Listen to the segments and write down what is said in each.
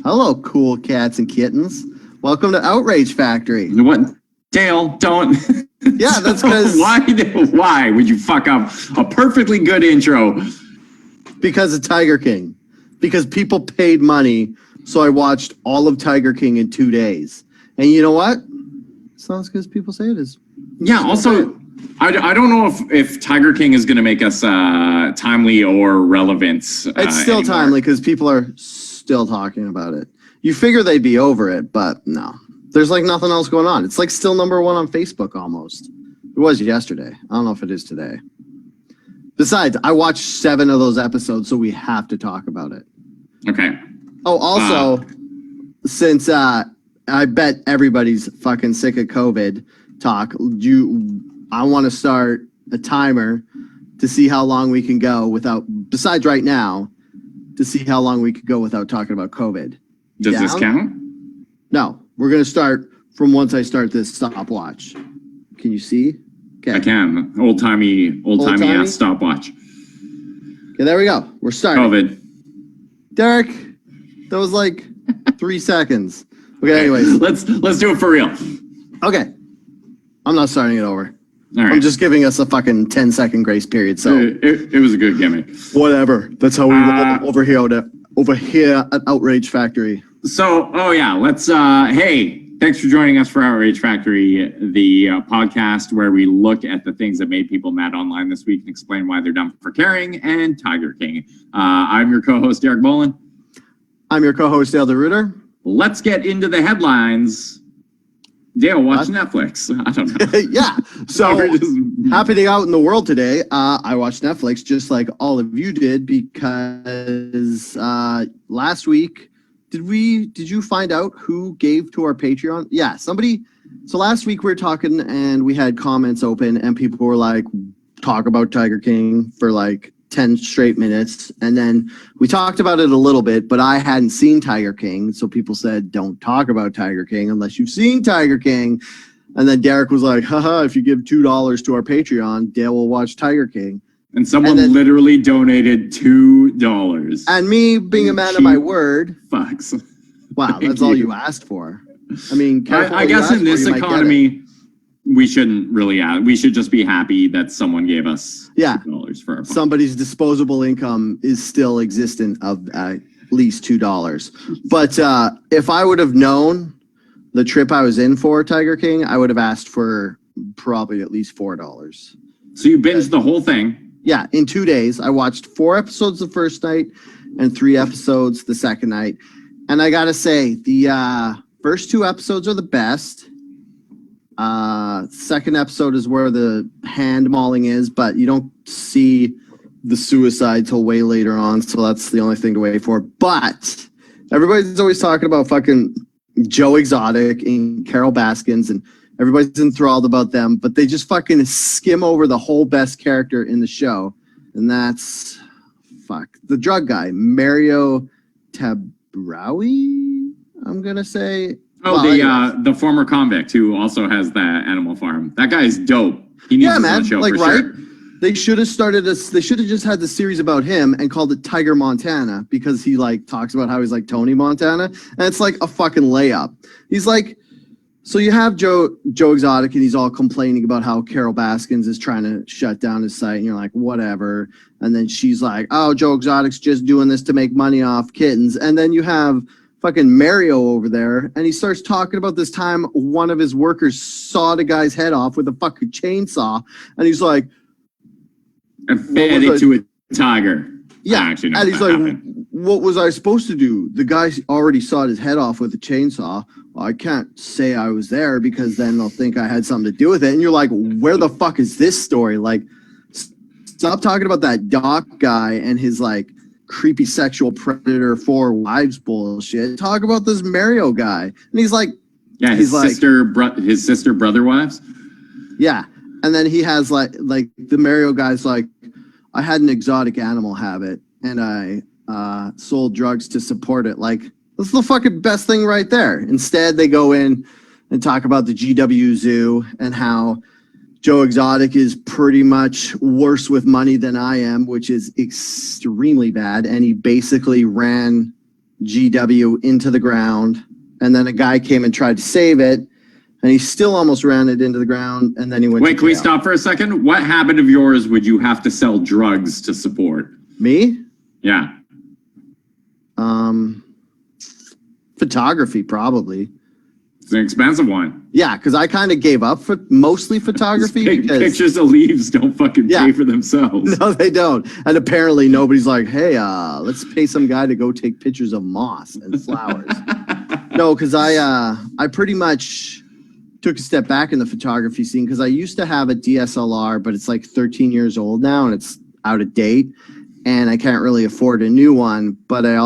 Hello, cool cats and kittens. Welcome to Outrage Factory. What? Dale, don't. Yeah, that's because... Why would you fuck up a perfectly good intro? Because of Tiger King. Because people paid money, so I watched all of Tiger King in 2 days. And you know what? It's not as good as people say it is. Yeah, also, I don't know if Tiger King is going to make us timely or relevant. It's still anymore. timely because people are still talking about it. You figure they'd be over it, but no. There's like nothing else going on. It's like still number one on Facebook almost. It was yesterday. I don't know if it is today. Besides, I watched 7 of those episodes, so we have to talk about it. Okay. Oh, also, since I bet everybody's fucking sick of COVID talk, I want to start a timer to see how long we can go without, besides right now, to see how long we could go without talking about COVID. Does this count? No, we're going to start from once I start this stopwatch. Can you see? Okay. I can. Old-timey ass stopwatch. Okay, there we go. We're starting. COVID. Derek, that was like 3 seconds. Okay, anyways. Let's do it for real. Okay. I'm not starting it over. All right. I'm just giving us a fucking 10-second grace period, so... It was a good gimmick. Whatever. That's how we roll over here at Outrage Factory. So, let's, hey, thanks for joining us for Outrage Factory, the podcast where we look at the things that made people mad online this week and explain why they're dumb for caring, and Tiger King. I'm your co-host, Derek Bolin. I'm your co-host, Dale DeRuiter. Let's get into the headlines. Dale, watch Netflix. I don't know. Yeah. So, happening out in the world today, I watched Netflix just like all of you did because last week, did you find out who gave to our Patreon? Yeah, somebody. So last week we were talking and we had comments open and people were like, talk about Tiger King for like 10 straight minutes. And then we talked about it a little bit, but I hadn't seen Tiger King. So people said, don't talk about Tiger King unless you've seen Tiger King. And then Derek was like, haha, if you give $2 to our Patreon, Dale will watch Tiger King. And someone literally donated $2. And me being a man of my word. Fucks. Wow, that's all you asked for. I mean, I guess in this economy, we shouldn't really we should just be happy that someone gave us $2 for our podcast. Somebody's disposable income is still existent of at least $2. But if I would have known the trip I was in for Tiger King, I would have asked for probably at least $4. So you binged the whole thing? Yeah, in 2 days. I watched 4 episodes the first night and 3 episodes the second night. And I got to say, the first 2 episodes are the best. Second episode is where the hand mauling is, but you don't see the suicide till way later on, so that's the only thing to wait for. But everybody's always talking about fucking Joe Exotic and Carol Baskins, and everybody's enthralled about them, but they just fucking skim over the whole best character in the show, and that's the drug guy, Mario Tabrawi, I'm gonna say. Oh, the former convict who also has the animal farm. That guy is dope. He needs his own show for sure. They should have they should have just had the series about him and called it Tiger Montana because he like talks about how he's like Tony Montana, and it's like a fucking layup. He's like, so you have Joe Exotic and he's all complaining about how Carol Baskins is trying to shut down his site, and you're like, whatever. And then she's like, oh, Joe Exotic's just doing this to make money off kittens. And then you have fucking Mario over there, and he starts talking about this time one of his workers sawed a guy's head off with a fucking chainsaw, and he's like, I fed it to a tiger. Yeah, actually, no, and he's like, what was I supposed to do? The guy already sawed his head off with a chainsaw. Well, I can't say I was there because then they'll think I had something to do with it. And you're like, where the fuck is this story? Like, stop talking about that Doc guy and his like creepy sexual predator 4 wives bullshit. Talk about this Mario guy. And he's like, yeah, his sister brother wives. Yeah. And then he has like the Mario guy's like, I had an exotic animal habit and I sold drugs to support it. Like, that's the fucking best thing right there. Instead, they go in and talk about the GW Zoo and how Joe Exotic is pretty much worse with money than I am, which is extremely bad. And he basically ran GW into the ground, and then a guy came and tried to save it, and he still almost ran it into the ground, and then he went. Wait, can we stop for a second? What habit of yours would you have to sell drugs to support? Me? Yeah. Photography, probably. It's an expensive one. Yeah, because I kind of gave up for mostly photography. Because pictures of leaves don't fucking pay for themselves. No, they don't. And apparently nobody's like, hey, let's pay some guy to go take pictures of moss and flowers. No, because I pretty much took a step back in the photography scene because I used to have a DSLR, but it's like 13 years old now and it's out of date. And I can't really afford a new one, but I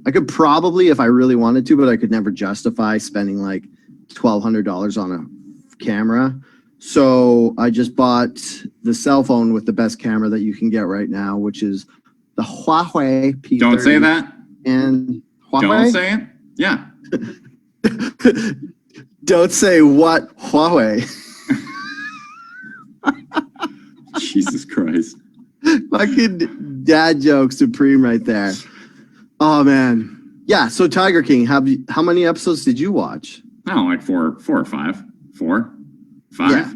could probably, if I really wanted to, but I could never justify spending like $1,200 on a camera. So I just bought the cell phone with the best camera that you can get right now, which is the Huawei P30. Don't say that. And Huawei? Don't say it. Yeah. Don't say what Huawei. Jesus Christ. Fucking dad joke supreme right there. Oh man. Yeah, so Tiger King, how many episodes did you watch? Oh, like four or five. 4, 5. Yeah.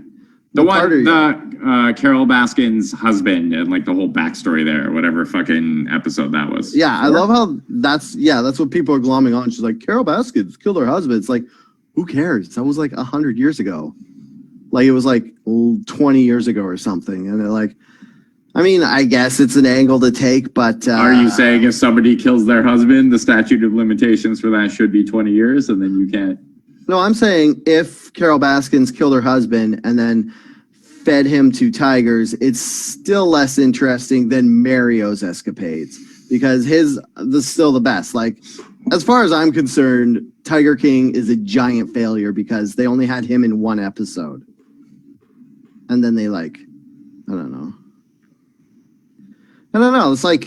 The Carol Baskin's husband and like the whole backstory there, whatever fucking episode that was. Yeah, 4? I love how that's what people are glomming on. She's like, Carol Baskins killed her husband. It's like, who cares? That was like 100 years ago. Like it was like 20 years ago or something. And they're like, I mean, I guess it's an angle to take, but... Are you saying if somebody kills their husband, the statute of limitations for that should be 20 years and then you can't... No, I'm saying if Carol Baskins killed her husband and then fed him to tigers, it's still less interesting than Mario's escapades because that's still the best. Like, as far as I'm concerned, Tiger King is a giant failure because they only had him in one episode. And then they I don't know. It's like,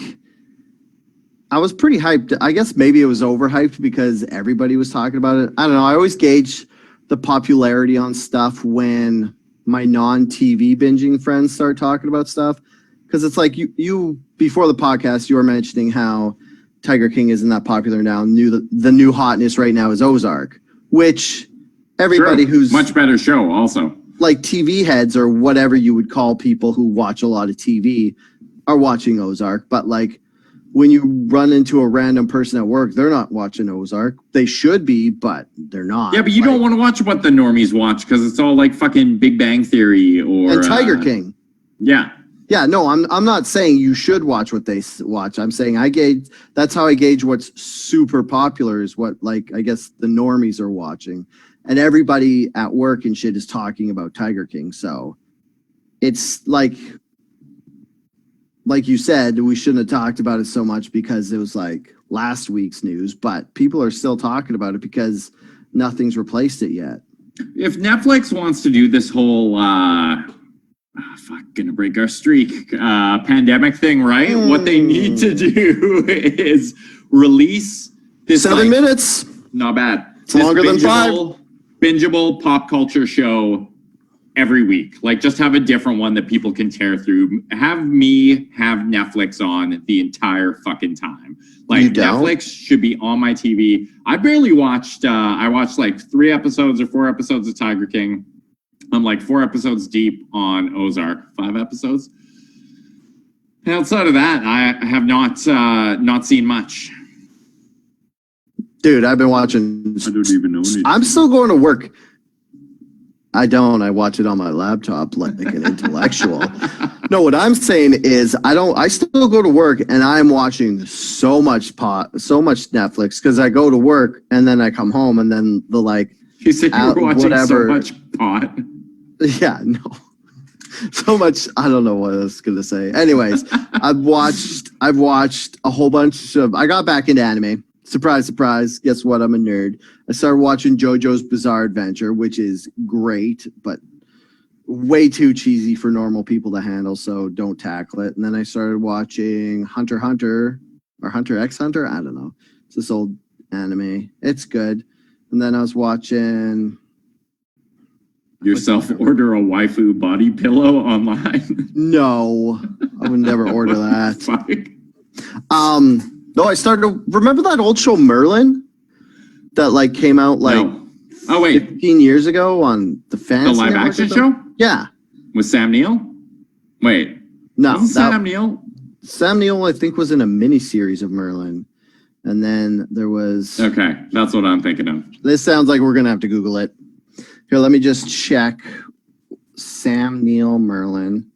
I was pretty hyped. I guess maybe it was overhyped because everybody was talking about it. I don't know. I always gauge the popularity on stuff when my non-TV binging friends start talking about stuff. Because it's like you before the podcast, you were mentioning how Tiger King isn't that popular now. The new hotness right now is Ozark, which everybody who's... Much better show also. Like TV heads or whatever you would call people who watch a lot of TV are watching Ozark, but like when you run into a random person at work, they're not watching Ozark. They should be, but they're not. Yeah, but you don't want to watch what the normies watch because it's all like fucking Big Bang Theory or Tiger King. Yeah. Yeah, no, I'm not saying you should watch what they watch. I'm saying that's how I gauge what's super popular is what like I guess the normies are watching. And everybody at work and shit is talking about Tiger King. So it's like you said, we shouldn't have talked about it so much because it was like last week's news, but people are still talking about it because nothing's replaced it yet. If Netflix wants to do this whole, gonna break our streak, pandemic thing, right? What they need to do is release this 7 minutes. Not bad. It's longer than 5. Bingeable pop culture show every week. Like just have a different one that people can tear through. Have Netflix on the entire fucking time. Like Netflix should be on my TV. I barely watched, I watched like 3 episodes or 4 episodes of Tiger King. I'm like 4 episodes deep on Ozark, 5 episodes. And outside of that, I have not seen much. Dude, I've been watching. I don't even know anything. I'm still going to work. I don't. I watch it on my laptop like an intellectual. No, what I'm saying is I still go to work and I'm watching so much Netflix because I go to work and then I come home and then You said you were watching so much pot. Yeah, no. So much, I don't know what I was gonna say. Anyways, I've watched a whole bunch of I got back into anime. Surprise, surprise. Guess what? I'm a nerd. I started watching JoJo's Bizarre Adventure, which is great, but way too cheesy for normal people to handle, so don't tackle it. And then I started watching Hunter x Hunter or Hunter x Hunter. I don't know. It's this old anime. It's good. And then I was watching... Yourself order a waifu body pillow online? No. I would never order that. Fuck. No, I started. Remember that old show Merlin that like came out like No. Oh wait, 15 years ago on the the Fantasy live Network or action something? show Yeah. with Sam Neill. Wait, No, wasn't that, Sam Neill? Sam Neill I think was in a mini series of Merlin, and then there was. Okay, that's what I'm thinking of. This sounds like we're gonna have to Google it. Here, let me just check. Sam Neill Merlin.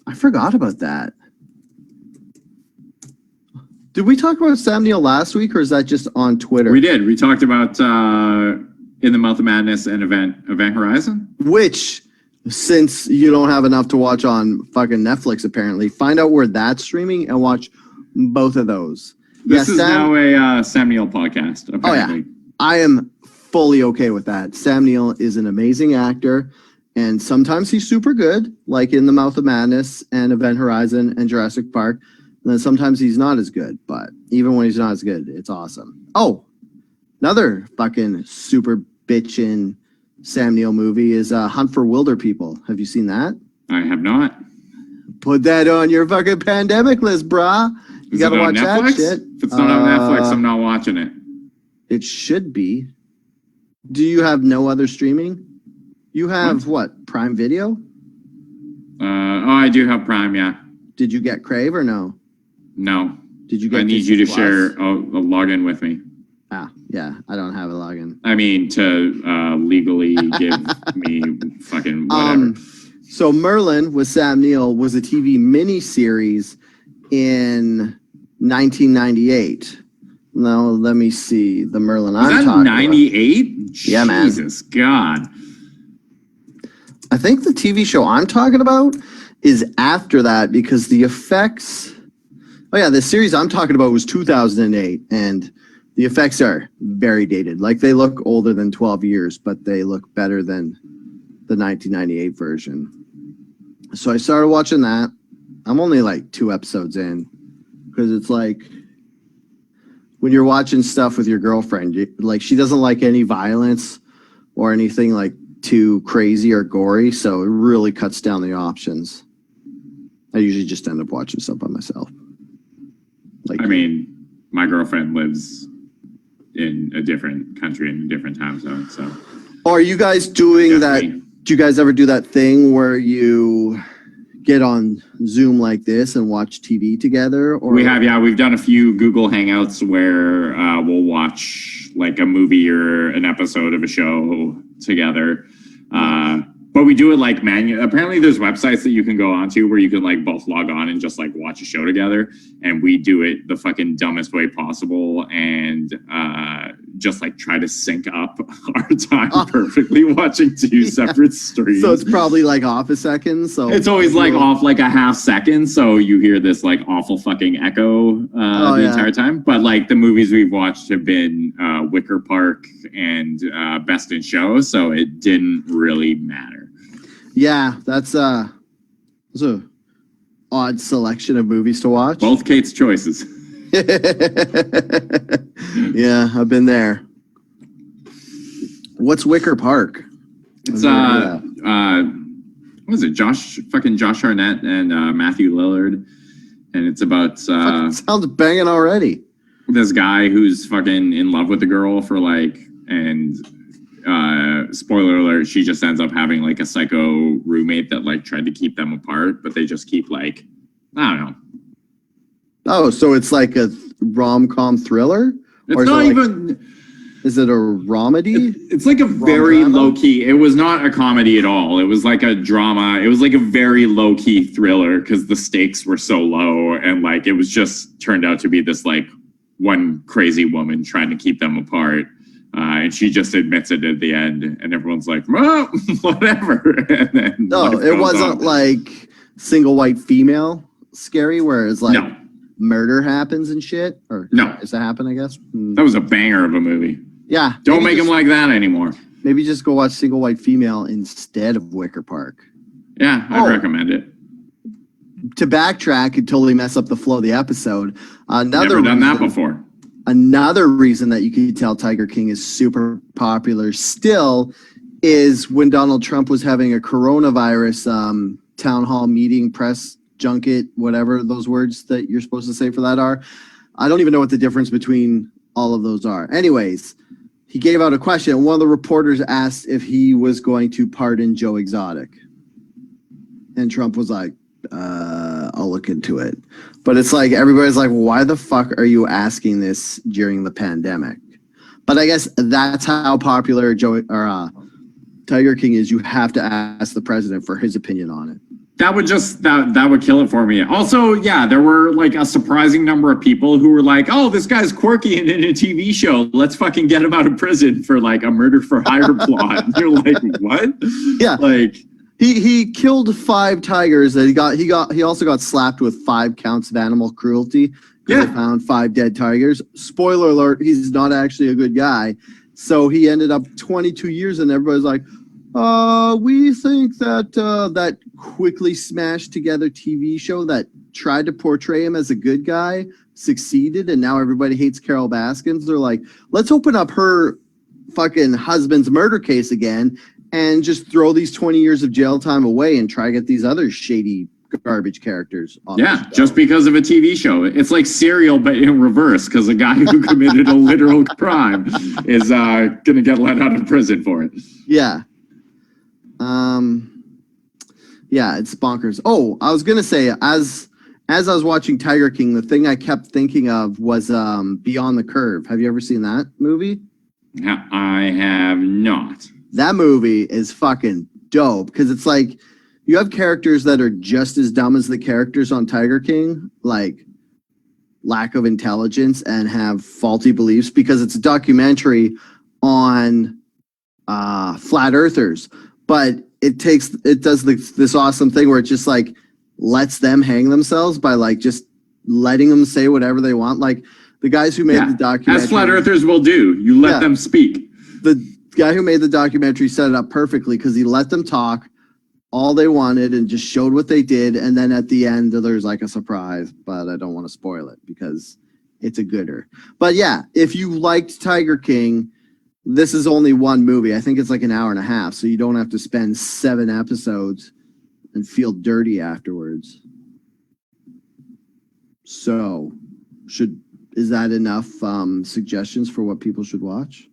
I forgot about that. Did we talk about Sam Neill last week, or is that just on Twitter? We did. We talked about In the Mouth of Madness and Event Horizon. Which, since you don't have enough to watch on fucking Netflix, apparently, find out where that's streaming and watch both of those. This is now a Sam Neill podcast, apparently. Oh, yeah. I am fully okay with that. Sam Neill is an amazing actor, and sometimes he's super good, like in The Mouth of Madness and Event Horizon and Jurassic Park. And then sometimes he's not as good, but even when he's not as good, it's awesome. Oh, another fucking super bitchin' Sam Neill movie is Hunt for Wilder People. Have you seen that? I have not. Put that on your fucking pandemic list, brah. You gotta watch that shit. If it's not on Netflix, I'm not watching it. It should be. Do you have no other streaming? You have what? Prime Video? I do have Prime, yeah. Did you get Crave or no? No. Did you get I need Disney you to Plus? share a login with me. Ah, yeah, I don't have a login. I mean, to legally give me fucking whatever. So Merlin with Sam Neill was a TV miniseries in 1998. Now let me see the Merlin Was I'm that talking 98? Yeah, man. Jesus God. about. I think the TV show I'm talking about is after that because the effects. Oh yeah, the series I'm talking about was 2008, and the effects are very dated. Like they look older than 12 years, but they look better than the 1998 version. So I started watching that. I'm only like 2 episodes in because it's like when you're watching stuff with your girlfriend, like she doesn't like any violence or anything like too crazy or gory, so it really cuts down the options. I usually just end up watching stuff by myself. Like, I mean, my girlfriend lives in a different country in a different time zone, so. are you guys doing that? Me. Do you guys ever do that thing where you get on Zoom like this and watch TV together? Or We have, yeah, we've done a few Google Hangouts where we'll watch like a movie or an episode of a show together. But we do it like apparently there's websites that you can go onto where you can like both log on and just like watch a show together. And we do it the fucking dumbest way possible and just like try to sync up our time perfectly watching 2 separate streams. So it's probably like off a second. So it's always like off like a half second, so you hear this like awful fucking echo the entire time. But like the movies we've watched have been Wicker Park and Best in Show, so it didn't really matter. Yeah, that's a odd selection of movies to watch. Both Kate's choices. Yeah, I've been there. What's Wicker Park? It's what was it? Josh Hartnett and Matthew Lillard, and it's about Sounds banging already. this guy who's fucking in love with the girl for like, and spoiler alert, she just ends up having like a psycho roommate that like tried to keep them apart, but they just keep like, I don't know. Oh, so it's like a rom-com thriller? It's Or is not it like, even. is it a romedy? It's like a very drama? low key. It was not a comedy at all. It was like a drama. It was like a very low key thriller because the stakes were so low, and like it was just turned out to be this like one crazy woman trying to keep them apart. And she just admits it at the end, and everyone's like, "Oh, whatever." And then No, it wasn't like single white female scary, where it's like No. murder happens and shit. Or No. does that happen? I guess. That was a banger of a movie. Yeah. Don't maybe make him just- like that anymore. Maybe just go watch Single White Female instead of Wicker Park. Yeah, I'd recommend it. To backtrack and totally mess up the flow of the episode. Never done that before. Another reason that you could tell Tiger King is super popular still is when Donald Trump was having a coronavirus town hall meeting, press junket, whatever those words that you're supposed to say for that are. I don't even know what the difference between all of those are. Anyways, he gave out a question. One of the reporters asked if he was going to pardon Joe Exotic. And Trump was like, I'll look into it. But it's like, everybody's like, why the fuck are you asking this during the pandemic? But I guess that's how popular Tiger King is. You have to ask the president for his opinion on it. That would that would kill it for me. Also, yeah, there were like a surprising number of people who were like, "Oh, this guy's quirky and in a TV show. Let's fucking get him out of prison for like a murder for hire plot." And you're like, "What?" Yeah, like he killed 5 tigers. That he also got slapped with 5 counts of animal cruelty. Yeah, they found 5 dead tigers. Spoiler alert: he's not actually a good guy. So he ended up 22 years, and everybody's like, we think that that quickly smashed together TV show that tried to portray him as a good guy succeeded, and now everybody hates Carol Baskins. They're like, let's open up her fucking husband's murder case again and just throw these 20 years of jail time away and try to get these other shady garbage characters on. Yeah, just because of a TV show. It's like Serial, but in reverse, because a guy who committed a literal crime is gonna get let out of prison for it. Yeah. Yeah, it's bonkers. Oh, I was gonna say, as I was watching Tiger King, the thing I kept thinking of was Beyond the Curve. Have you ever seen that movie? Yeah, I have not. That movie is fucking dope because it's like you have characters that are just as dumb as the characters on Tiger King, like lack of intelligence and have faulty beliefs, because it's a documentary on flat earthers, but it does this awesome thing where it just like lets them hang themselves by like just letting them say whatever they want. Like the guys who made the documentary, as flat earthers will do, you let them speak. The guy who made the documentary set it up perfectly because he let them talk all they wanted and just showed what they did, and then at the end there's like a surprise, but I don't want to spoil it because it's a gooder. But yeah, if you liked Tiger King, this is only one movie. I think it's like an hour and a half, so you don't have to spend 7 episodes and feel dirty afterwards. So, is that enough suggestions for what people should watch?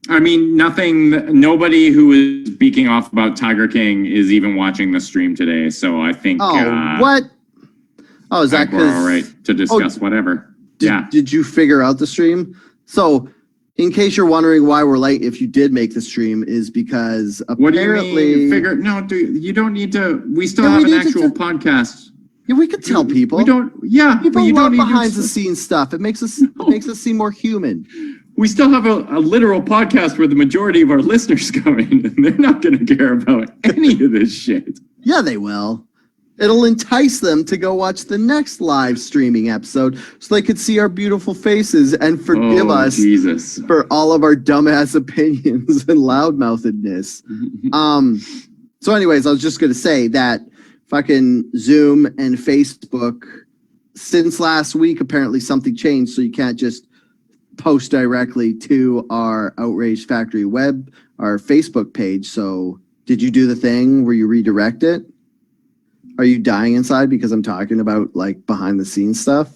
I mean, nobody who is speaking off about Tiger King is even watching the stream today, so I think... what? Oh, is that because... we're all right to discuss whatever. Did you figure out the stream? So... in case you're wondering why we're late, if you did make the stream, is because apparently... What do you mean figure? No, you don't need to... We still have an actual podcast. Yeah, we could tell people. We don't... Yeah, people but you don't need behind the scenes stuff. It makes us seem more human. We still have a literal podcast where the majority of our listeners come in, and they're not going to care about any of this shit. Yeah, they will. It'll entice them to go watch the next live streaming episode so they could see our beautiful faces and forgive us for all of our dumbass opinions and loudmouthedness. So anyways, I was just going to say that fucking Zoom and Facebook, since last week, apparently something changed, so you can't just post directly to our Outrage Factory web, our Facebook page. So did you do the thing where you redirect it? Are you dying inside because I'm talking about like behind the scenes stuff?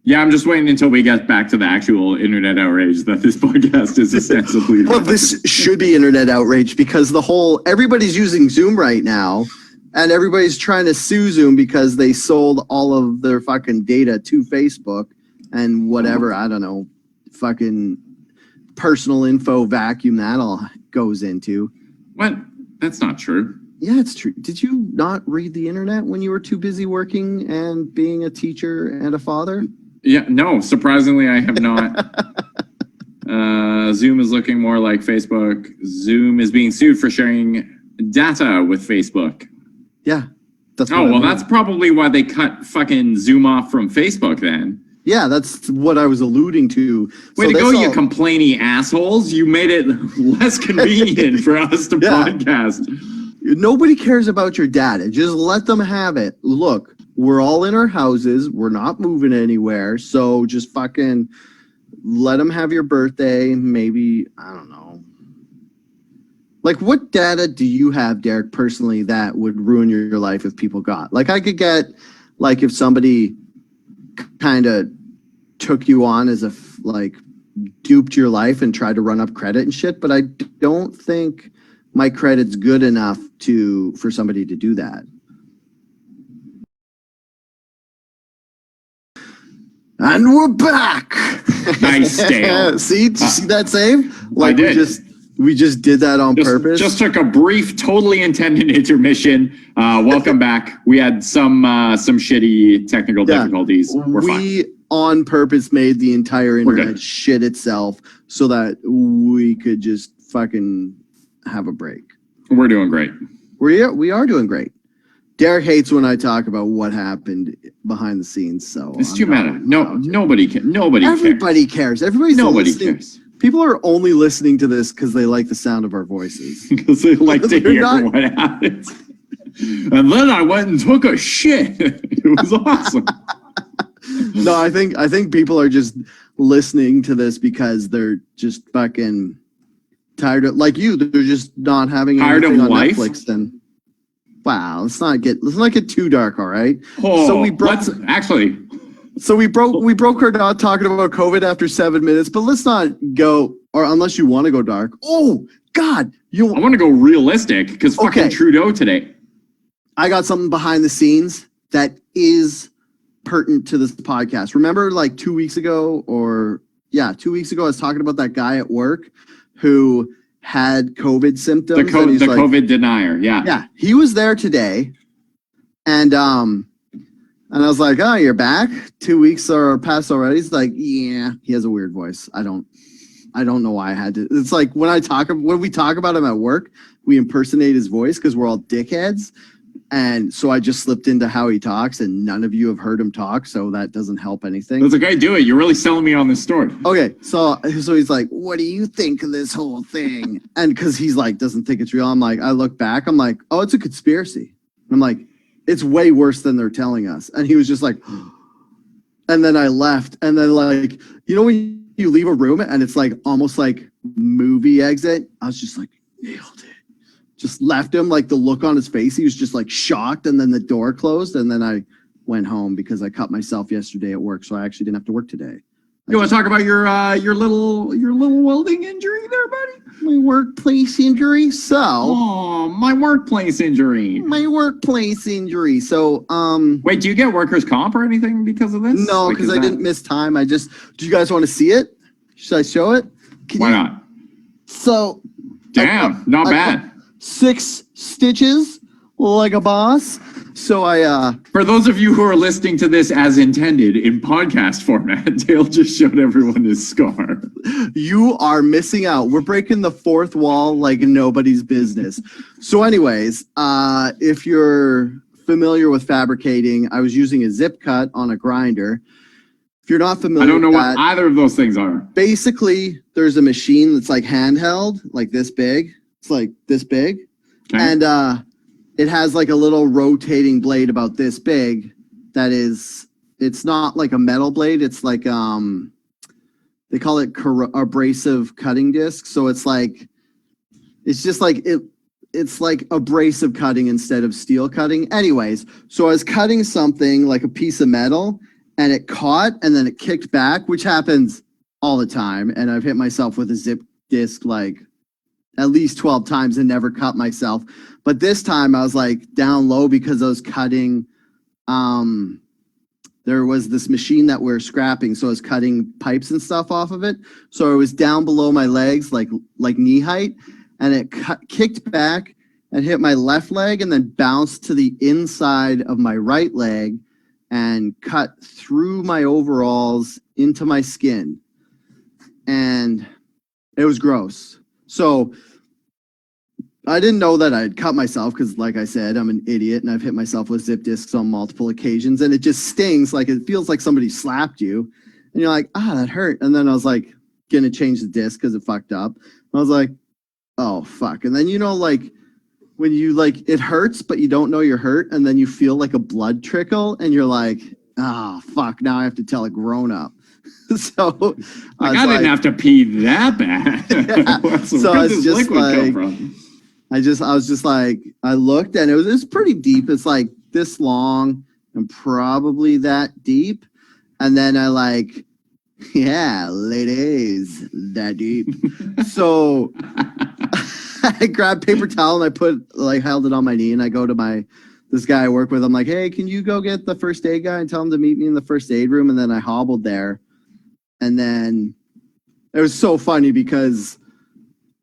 Yeah, I'm just waiting until we get back to the actual internet outrage that this podcast is ostensibly. Well, this should be internet outrage because everybody's using Zoom right now, and everybody's trying to sue Zoom because they sold all of their fucking data to Facebook and whatever, I don't know, fucking personal info vacuum that all goes into. What? That's not true. Yeah, it's true. Did you not read the internet when you were too busy working and being a teacher and a father? Yeah, no, surprisingly, I have not. Zoom is looking more like Facebook. Zoom is being sued for sharing data with Facebook. Yeah. That's probably why they cut fucking Zoom off from Facebook then. Yeah, that's what I was alluding to. Way to go, you complaining assholes. You made it less convenient for us to podcast. Nobody cares about your data. Just let them have it. Look, we're all in our houses. We're not moving anywhere. So just fucking let them have your birthday. Maybe, I don't know. Like, what data do you have, Derek, personally, that would ruin your life if people got? Like, I could get, like, if somebody kind of took you on as duped your life and tried to run up credit and shit, but I don't think my credit's good enough for somebody to do that. And we're back. Nice, Dale. See that save? I did. We just did that on purpose. Just took a brief, totally intended intermission. Welcome back. We had some shitty technical difficulties. We're fine. On purpose made the entire internet shit itself so that we could just fucking have a break. We're doing great. We are doing great. Derek hates when I talk about what happened behind the scenes, so it's too meta. Nobody cares. Everybody cares. Nobody cares. People are only listening to this because they like the sound of our voices. Because they like to hear what happens. And then I went and took a shit. It was awesome. No, I think people are just listening to this because they're just fucking tired of, like you, they're just not having anything on life? Netflix. Then wow, let's not get too dark, all right? Oh, so we broke our not talking about COVID after 7 minutes, but let's not go, or unless you want to go dark. Oh God, I want to go realistic because fucking Trudeau today. I got something behind the scenes that is pertinent to this podcast. Remember, like 2 weeks ago, 2 weeks ago, I was talking about that guy at work who had COVID symptoms. The COVID denier, yeah. Yeah, he was there today, and I was like, "Oh, you're back? 2 weeks are passed already." He's like, "Yeah." He has a weird voice. I don't know why I had to. It's like when we talk about him at work, we impersonate his voice because we're all dickheads. And so I just slipped into how he talks, and none of you have heard him talk, so that doesn't help anything. That's okay, do it. You're really selling me on this story. Okay, so he's like, "What do you think of this whole thing?" And because he's like, doesn't think it's real, I'm like, I look back, I'm like, "Oh, it's a conspiracy." I'm like, "It's way worse than they're telling us." And he was just like, and then I left, and then like, you know when you leave a room and it's like almost like movie exit, I was just like, nailed it. Just left him, like the look on his face. He was just like shocked, and then the door closed, and then I went home because I cut myself yesterday at work, so I actually didn't have to work today. You want to talk about your little welding injury there, buddy? My workplace injury. My workplace injury. So, wait, do you get workers' comp or anything because of this? No, because I didn't miss time. Do you guys want to see it? Should I show it? Why not? So, damn, not bad. 6 stitches like a boss. So for those of you who are listening to this as intended in podcast format, Dale just showed everyone his scar. You are missing out. We're breaking the fourth wall like nobody's business. So anyways, if you're familiar with fabricating, I was using a zip cut on a grinder. If you're not familiar, I don't know what either of those things are. Basically, there's a machine that's like handheld, like this big. It's like this big, and it has like a little rotating blade about this big. It's not like a metal blade. It's like they call it abrasive cutting disc. So it's just like it's like abrasive cutting instead of steel cutting. Anyways, so I was cutting something like a piece of metal, and it caught, and then it kicked back, which happens all the time. And I've hit myself with a zip disc like at least 12 times and never cut myself. But this time I was like down low because I was cutting. There was this machine that we're scrapping, so I was cutting pipes and stuff off of it. So I was down below my legs, like knee height, and it kicked back and hit my left leg and then bounced to the inside of my right leg and cut through my overalls into my skin. And it was gross. So I didn't know that I'd cut myself because, like I said, I'm an idiot and I've hit myself with zip discs on multiple occasions, and it just stings. Like it feels like somebody slapped you, and you're like, that hurt. And then I was like, gonna change the disc because it fucked up. I was like, oh fuck. And then like when you like it hurts, but you don't know you're hurt, and then you feel like a blood trickle, and you're like, fuck. Now I have to tell a grown up. So I didn't have to pee that bad. Yeah. So I was just like, I was just like, I looked, and it was pretty deep. It's like this long and probably that deep. And then I like Yeah, ladies, that deep. So I grabbed paper towel and held it on my knee, and I go to this guy I work with. I'm like, hey, can you go get the first aid guy and tell him to meet me in the first aid room? And then I hobbled there. And then it was so funny because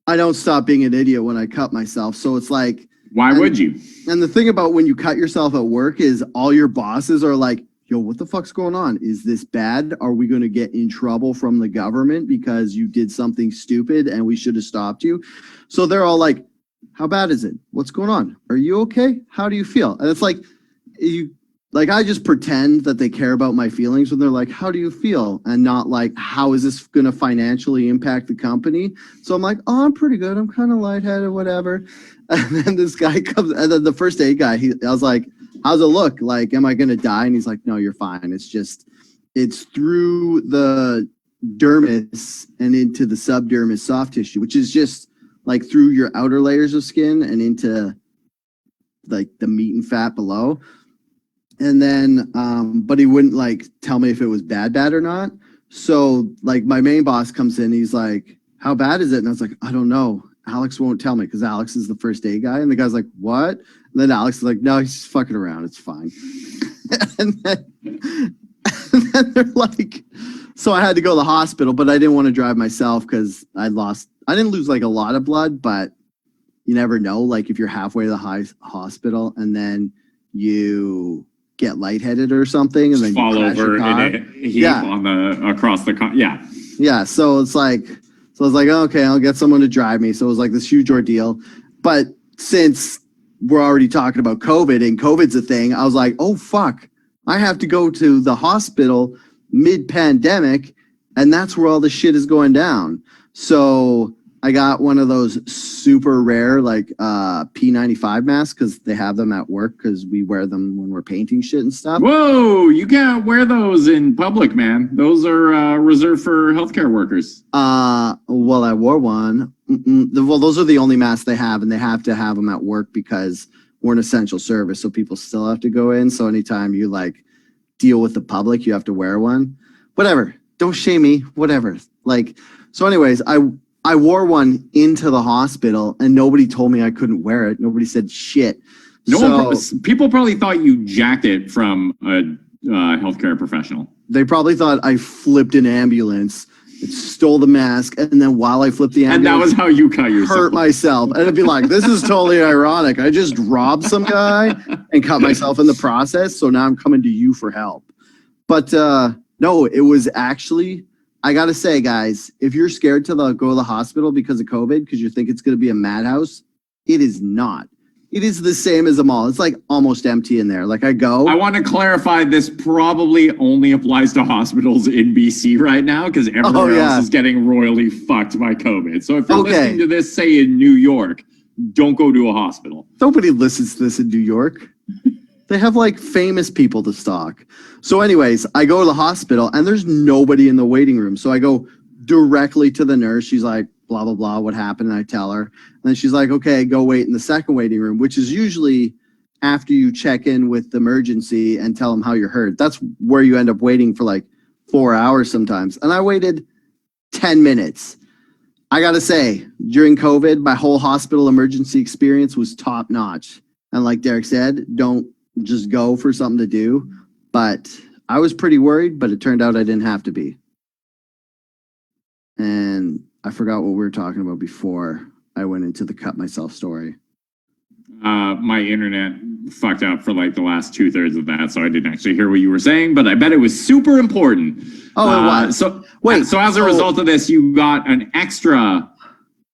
I don't stop being an idiot when I cut myself. So it's like, why would you? And the thing about when you cut yourself at work is all your bosses are like, yo, what the fuck's going on? Is this bad? Are we going to get in trouble from the government because you did something stupid and we should have stopped you? So they're all like, how bad is it? What's going on? Are you okay? How do you feel? And it's like, I just pretend that they care about my feelings when they're like, how do you feel? And not like, how is this going to financially impact the company? So I'm like, oh, I'm pretty good. I'm kind of lightheaded, whatever. And then this guy comes, and then the first aid guy, I was like, how's it look? Like, am I going to die? And he's like, no, you're fine. It's through the dermis and into the subdermis soft tissue, which is just like through your outer layers of skin and into like the meat and fat below. And then, but he wouldn't like tell me if it was bad or not. So like my main boss comes in, he's like, how bad is it? And I was like, I don't know. Alex won't tell me because Alex is the first aid guy. And the guy's like, what? And then Alex is like, no, he's just fucking around. It's fine. and then they're like, so I had to go to the hospital, but I didn't want to drive myself because I didn't lose like a lot of blood, but you never know. Like if you're halfway to the hospital and then you get lightheaded or something and then fall you crash over your car. in a heap across the car. Yeah. Yeah. So it's like, I was like, okay, I'll get someone to drive me. So it was like this huge ordeal. But since we're already talking about COVID and COVID's a thing, I was like, oh, fuck, I have to go to the hospital mid-pandemic, and that's where all the shit is going down. So I got one of those super rare, like P95 masks because they have them at work because we wear them when we're painting shit and stuff. Whoa, you can't wear those in public, man. Those are reserved for healthcare workers. Well, I wore one. Well, those are the only masks they have, and they have to have them at work because we're an essential service, so people still have to go in. So anytime you like deal with the public, you have to wear one. Whatever. Don't shame me. Whatever. Like, so anyways, I wore one into the hospital and nobody told me I couldn't wear it. Nobody said shit. People probably thought you jacked it from a healthcare professional. They probably thought I flipped an ambulance, stole the mask, and then while I flipped the ambulance, and that was how you cut yourself. Hurt myself. And it'd be like, this is totally ironic. I just robbed some guy and cut myself in the process. So now I'm coming to you for help. But no, it was actually, I got to say, guys, if you're scared to go to the hospital because of COVID, because you think it's going to be a madhouse, it is not. It is the same as a mall. It's like almost empty in there. Like I want to clarify, this probably only applies to hospitals in BC right now because everyone else is getting royally fucked by COVID. So if you're listening to this, say in New York, don't go to a hospital. Nobody listens to this in New York. They have like famous people to stalk. So anyways, I go to the hospital and there's nobody in the waiting room. So I go directly to the nurse. She's like, blah, blah, blah, what happened? And I tell her. And then she's like, okay, go wait in the second waiting room, which is usually after you check in with the emergency and tell them how you're hurt. That's where you end up waiting for like 4 hours sometimes. And I waited 10 minutes. I got to say, during COVID, my whole hospital emergency experience was top notch. And like Derek said, don't just go for something to do. But I was pretty worried, but it turned out I didn't have to be. And I forgot what we were talking about before I went into the cut myself story. My internet fucked up for like the last 2/3 of that, so I didn't actually hear what you were saying, but I bet it was super important. Oh, it was. So as a result of this, you got an extra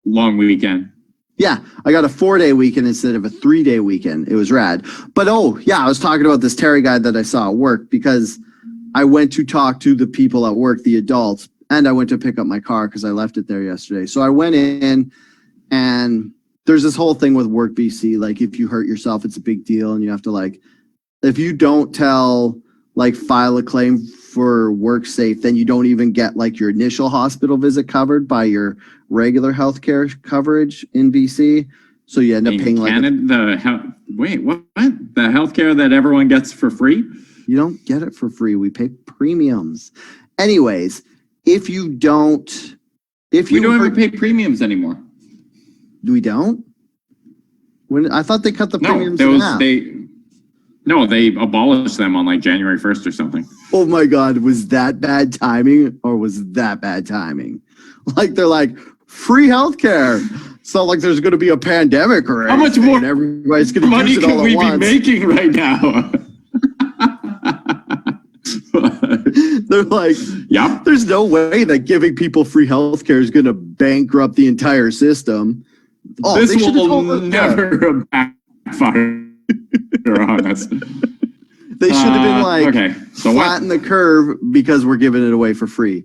long weekend. Yeah, I got a 4-day weekend instead of a 3-day weekend. It was rad. But I was talking about this Terry guy that I saw at work because I went to talk to the people at work, the adults, and I went to pick up my car because I left it there yesterday. So I went in, and there's this whole thing with Work BC. Like, if you hurt yourself, it's a big deal, and you have to, like, if you don't file a claim for WorkSafe, then you don't even get, like, your initial hospital visit covered by your regular healthcare coverage in BC. So you end up paying wait, what? The healthcare that everyone gets for free? You don't get it for free. We pay premiums. Anyways, if you don't, we don't ever pay premiums anymore. We don't. When I thought they cut the premiums in half. They abolished them on like January 1st or something. Oh my God, was that bad timing or was that bad timing? Like they're like free healthcare. It's not like there's going to be a pandemic or anything. How much more everybody's going to money use it all can we at be once. making right now? They're like, yep. There's no way that giving people free healthcare is going to bankrupt the entire system. Oh, this will never backfire on us. They should have been like, okay, so flatten the curve because we're giving it away for free.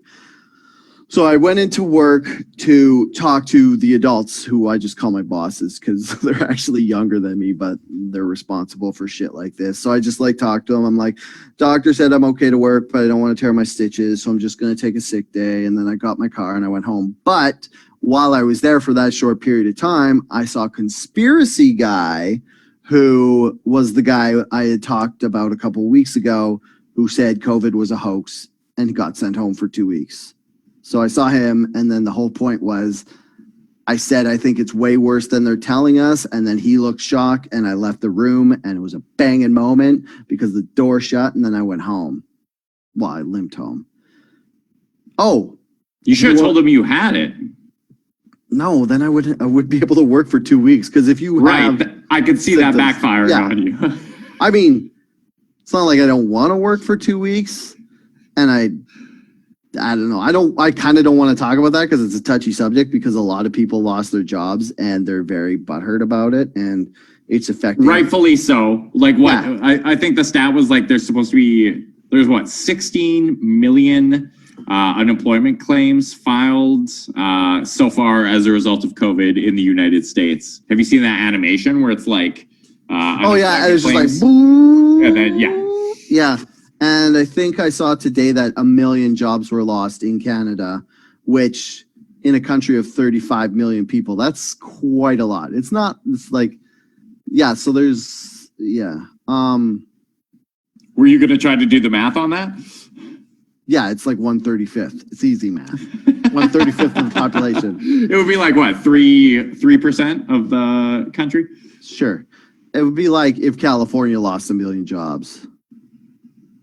So I went into work to talk to the adults who I just call my bosses because they're actually younger than me, but they're responsible for shit like this. So I just like talk to them. I'm like, doctor said I'm okay to work, but I don't want to tear my stitches. So I'm just going to take a sick day. And then I got my car and I went home. But while I was there for that short period of time, I saw Conspiracy Guy, who was the guy I had talked about a couple of weeks ago, who said COVID was a hoax and he got sent home for 2 weeks. So I saw him, and then the whole point was I said, I think it's way worse than they're telling us. And then he looked shocked, and I left the room, and it was a banging moment because the door shut, and then I went home. Well, I limped home. Oh. You should have told him you had it. No, then I would be able to work for 2 weeks. Because if you have I could see that backfiring on you. I mean, it's not like I don't want to work for 2 weeks, and I don't know. I kind of don't want to talk about that because it's a touchy subject because a lot of people lost their jobs and they're very butthurt about it and it's affecting. Rightfully so. Like what? Yeah. I think the stat was like there's 16 million unemployment claims filed so far as a result of COVID in the United States. Have you seen that animation where it's like oh yeah, and it's just like boo. And then yeah. And I think I saw today that 1 million jobs were lost in Canada, which in a country of 35 million people, that's quite a lot. It's like, yeah, so there's, yeah. Were you going to try to do the math on that? Yeah, it's like 1/35th. It's easy math. 1/35th of the population. It would be like what, 3% of the country? Sure. It would be like if California lost 1 million jobs.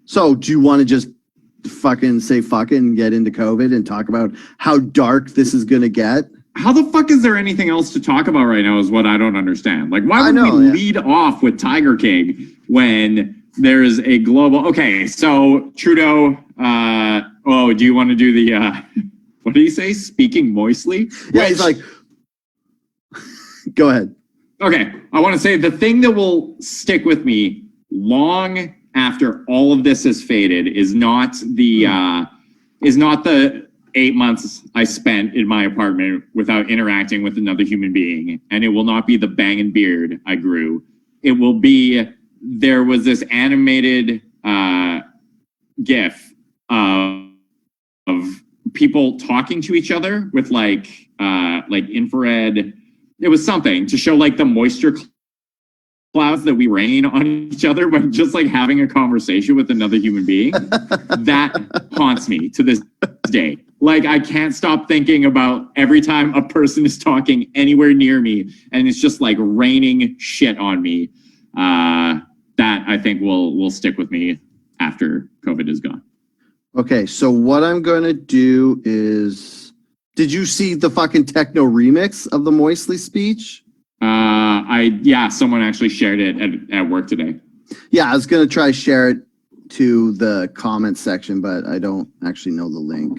So do you want to just fucking say fucking and get into COVID and talk about how dark this is going to get? How the fuck is there anything else to talk about right now is what I don't understand. Like, why would we lead off with Tiger King when there's a global... Okay, so Trudeau... do you want to do the... what did he say? Speaking moistly? Yeah, he's like... Go ahead. Okay, I want to say the thing that will stick with me long after all of this has faded is not the 8 months I spent in my apartment without interacting with another human being, and it will not be the banging beard I grew. It will be there was this animated GIF of people talking to each other with like infrared. It was something to show like the moisture clouds that we rain on each other when just like having a conversation with another human being. That haunts me to this day. Like I can't stop thinking about every time a person is talking anywhere near me and it's just like raining shit on me. That I think will stick with me after COVID is gone. Okay, so what I'm going to do is, did you see the fucking techno remix of the Moistly speech? Someone actually shared it at work today. Yeah, I was going to try share it to the comments section, but I don't actually know the link.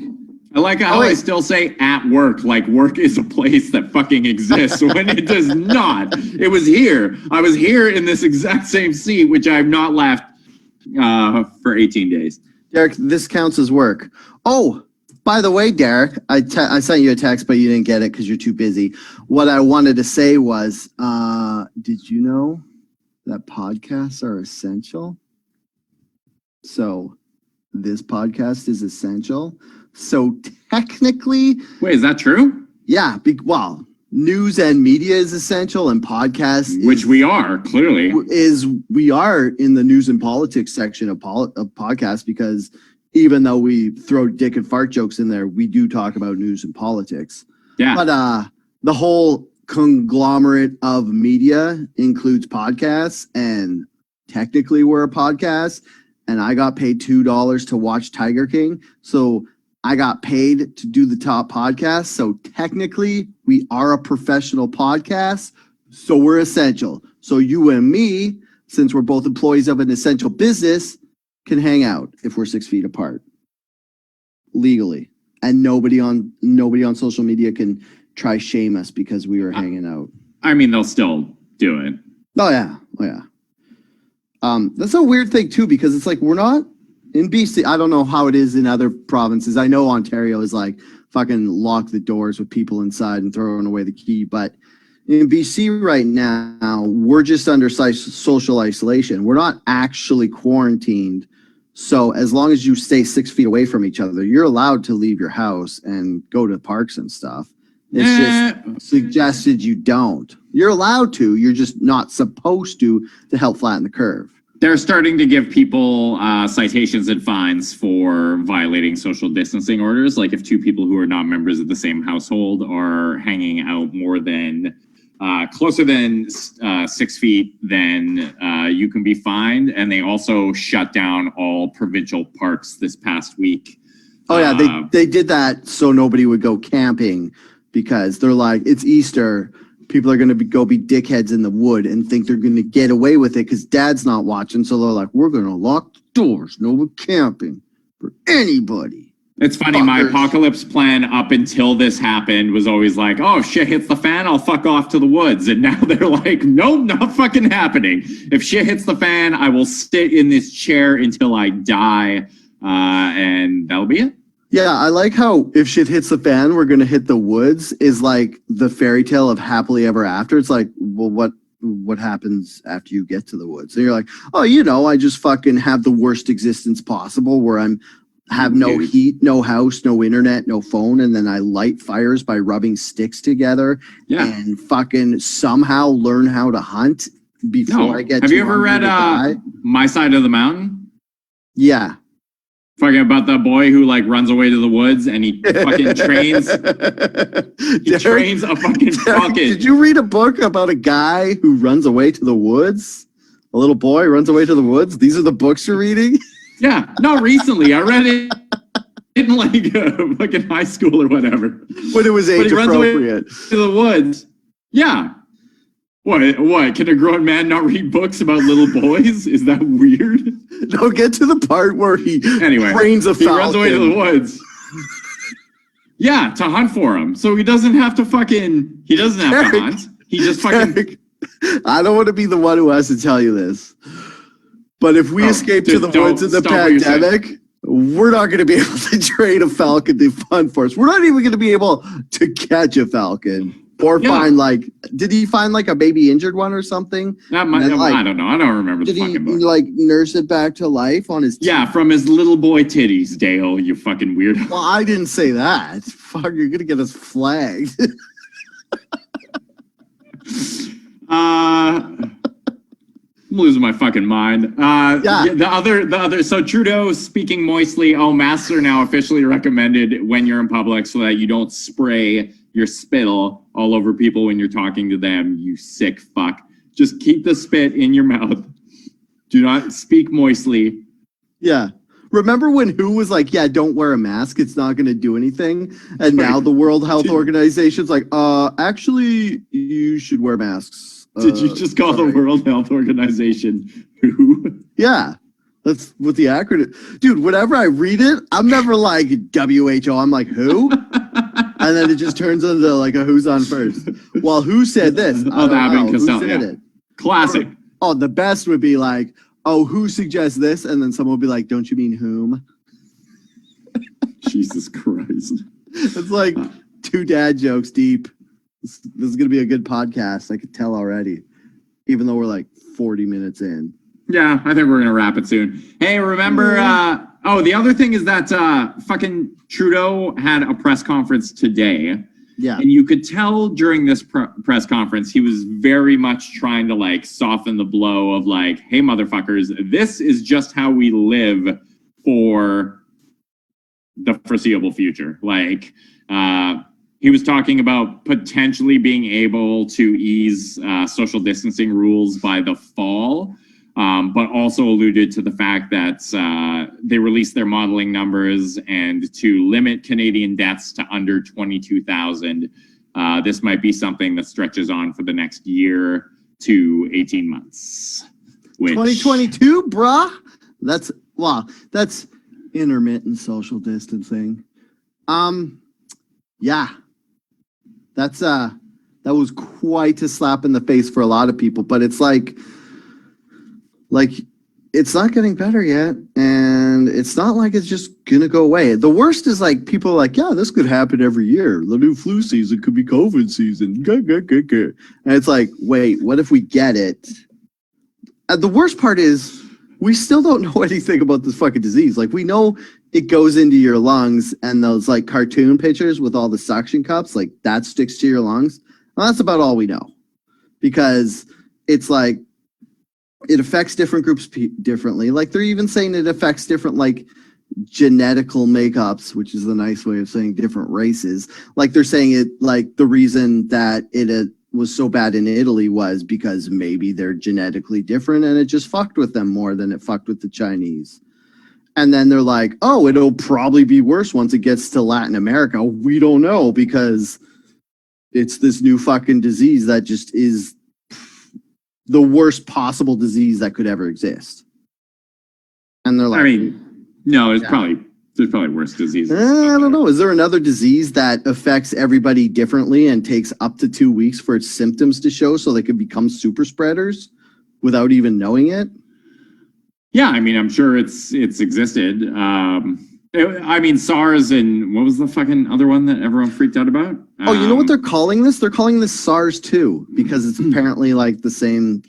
I like how I still say at work, like work is a place that fucking exists when it does not. It was here. I was here in this exact same seat, which I have not left for 18 days. Derek, this counts as work. Oh, by the way, Derek, I sent you a text, but you didn't get it because you're too busy. What I wanted to say was, did you know that podcasts are essential? So this podcast is essential. So technically... Wait, is that true? Yeah. Well, news and media is essential and podcasts... Which we are, clearly. We are in the news and politics section of podcasts because even though we throw dick and fart jokes in there, we do talk about news and politics. Yeah. But the whole conglomerate of media includes podcasts, and technically we're a podcast, and I got paid $2 to watch Tiger King. So I got paid to do the top podcast. So technically we are a professional podcast. So we're essential. So you and me, since we're both employees of an essential business, can hang out if we're 6 feet apart legally. And nobody on social media can try shame us because we were hanging out. I mean, they'll still do it. Oh yeah. That's a weird thing too, because it's like we're not in BC. I don't know how it is in other provinces. I know Ontario is like fucking lock the doors with people inside and throwing away the key. But in BC right now, we're just under social isolation. We're not actually quarantined. So as long as you stay 6 feet away from each other, you're allowed to leave your house and go to parks and stuff. It's just suggested you don't. You're allowed to. You're just not supposed to help flatten the curve. They're starting to give people citations and fines for violating social distancing orders. Like if two people who are not members of the same household are hanging out more than closer than 6 feet, then you can be fined. And they also shut down all provincial parks this past week. Oh yeah, they did that so nobody would go camping, because they're like, it's Easter. People are going to go be dickheads in the wood and think they're going to get away with it because dad's not watching. So they're like, we're going to lock the doors. No camping for anybody. It's funny. Fuckers. My apocalypse plan up until this happened was always like, oh, shit hits the fan, I'll fuck off to the woods. And now they're like, nope, not fucking happening. If shit hits the fan, I will sit in this chair until I die. And that'll be it. Yeah, I like how if shit hits the fan, we're going to hit the woods is like the fairy tale of happily ever after. It's like, well, what happens after you get to the woods? And you're like, oh, I just fucking have the worst existence possible where have no heat, no house, no internet, no phone. And then I light fires by rubbing sticks together and fucking somehow learn how to hunt before I get Have you ever read My Side of the Mountain? Yeah. Talking about that boy who like runs away to the woods and he fucking trains. Trains a fucking bucket. Did you read a book about a guy who runs away to the woods? A little boy runs away to the woods. These are the books you're reading? Yeah, not recently. I read it in like fucking high school or whatever. When it was age appropriate. To the woods. Yeah. What? Can a grown man not read books about little boys? Is that weird? No, get to the part where he trains a falcon. He runs away to the woods. Yeah, to hunt for him. So he doesn't have to hunt. He just fucking... I don't want to be the one who has to tell you this. But if we escape to the woods in the pandemic, we're not going to be able to train a falcon to hunt for us. We're not even going to be able to catch a falcon. Or find did he find like a baby injured one or something? I don't know. I don't remember the fucking book. Did he like nurse it back to life on his Yeah, from his little boy titties, Dale, you fucking weirdo. Well, I didn't say that. Fuck, you're going to get us flagged. I'm losing my fucking mind. The other. So Trudeau speaking moistly. Oh, masks are now officially recommended when you're in public, so that you don't spray your spittle all over people when you're talking to them. You sick fuck. Just keep the spit in your mouth. Do not speak moistly. Yeah. Remember when WHO was like, yeah, don't wear a mask. It's not going to do anything. And now the World Health Organization's like, actually, you should wear masks. Did you just call the World Health Organization WHO? Yeah. That's what the acronym. Dude, whenever I read it, I'm never like WHO. I'm like, who? And then it just turns into like a who's on first. Well, who said this? I don't know. Who said it? Classic. Oh, the best would be like, oh, who suggests this? And then someone would be like, don't you mean whom? Jesus Christ. It's like 2 dad jokes deep. This is going to be a good podcast. I could tell already, even though we're like 40 minutes in. Yeah, I think we're going to wrap it soon. Hey, remember, the other thing is that fucking Trudeau had a press conference today. Yeah. And you could tell during this press conference, he was very much trying to like soften the blow of like, hey, motherfuckers, this is just how we live for the foreseeable future. Like, he was talking about potentially being able to ease social distancing rules by the fall, but also alluded to the fact that they released their modeling numbers, and to limit Canadian deaths to under 22,000. This might be something that stretches on for the next year to 18 months. 2022, bruh? That's intermittent social distancing. Yeah. That was quite a slap in the face for a lot of people, but it's like it's not getting better yet, and it's not like it's just gonna go away. The worst is like people are like, yeah, this could happen every year. The new flu season could be COVID season. And it's like, wait, what if we get it? And the worst part is we still don't know anything about this fucking disease. Like, we know it goes into your lungs, and those like cartoon pictures with all the suction cups, like that sticks to your lungs. Well, that's about all we know, because it's like it affects different groups differently. Like, they're even saying it affects different like genetical makeups, which is a nice way of saying different races. Like, they're saying it like the reason that it was so bad in Italy was because maybe they're genetically different, and it just fucked with them more than it fucked with the Chinese. And then they're like, oh, it'll probably be worse once it gets to Latin America. We don't know, because it's this new fucking disease that just is the worst possible disease that could ever exist. And they're like, I mean, no, there's probably worse diseases. I don't know. Is there another disease that affects everybody differently and takes up to 2 weeks for its symptoms to show so they could become super spreaders without even knowing it? Yeah, I mean, I'm sure it's existed. I mean, SARS, and what was the fucking other one that everyone freaked out about? Oh, you know what they're calling this? They're calling this SARS-2, because it's apparently like the same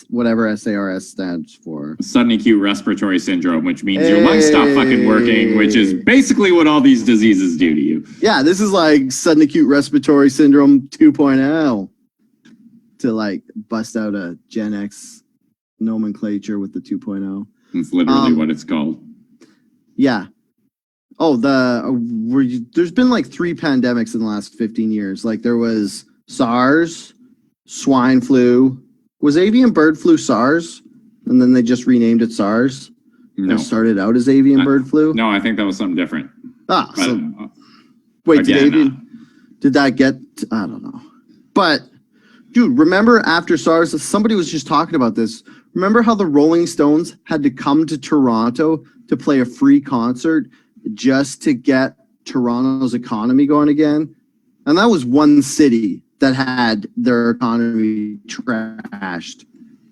whatever SARS stands for. Sudden acute respiratory syndrome, which means your lungs stop fucking working, which is basically what all these diseases do to you. Yeah, this is like sudden acute respiratory syndrome 2.0, to like bust out a Gen X nomenclature with the 2.0. It's literally what it's called. Yeah. Oh, there's been like 3 pandemics in the last 15 years. Like, there was SARS, swine flu. Was avian bird flu SARS? And then they just renamed it SARS? No. It started out as avian bird flu? No, I think that was something different. Ah, But, so wait, again, did that get, I don't know. But, dude, remember after SARS, somebody was just talking about this. Remember how the Rolling Stones had to come to Toronto to play a free concert just to get Toronto's economy going again? And that was one city that had their economy trashed.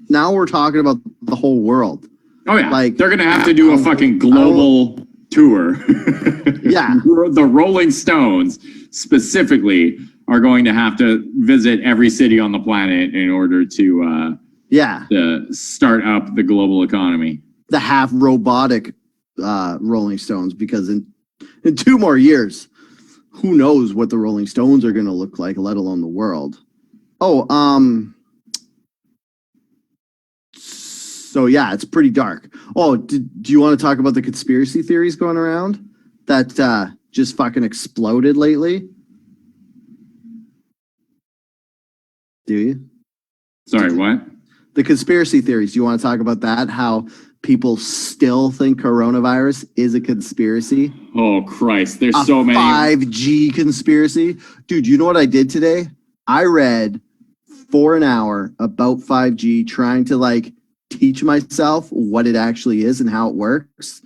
Now we're talking about the whole world. Oh, yeah. Like, they're going to have to do a fucking global tour. Yeah. The Rolling Stones specifically are going to have to visit every city on the planet in order to start up the global economy. The half robotic Rolling Stones, because in 2 more years, who knows what the Rolling Stones are going to look like, let alone the world. Oh, so yeah, it's pretty dark. Oh, do you want to talk about the conspiracy theories going around that just fucking exploded lately? Do you? Sorry, what? The conspiracy theories. Do you want to talk about that? How people still think coronavirus is a conspiracy? Oh, Christ. There's so many. 5G conspiracy. Dude, you know what I did today? I read for an hour about 5G, trying to like teach myself what it actually is and how it works.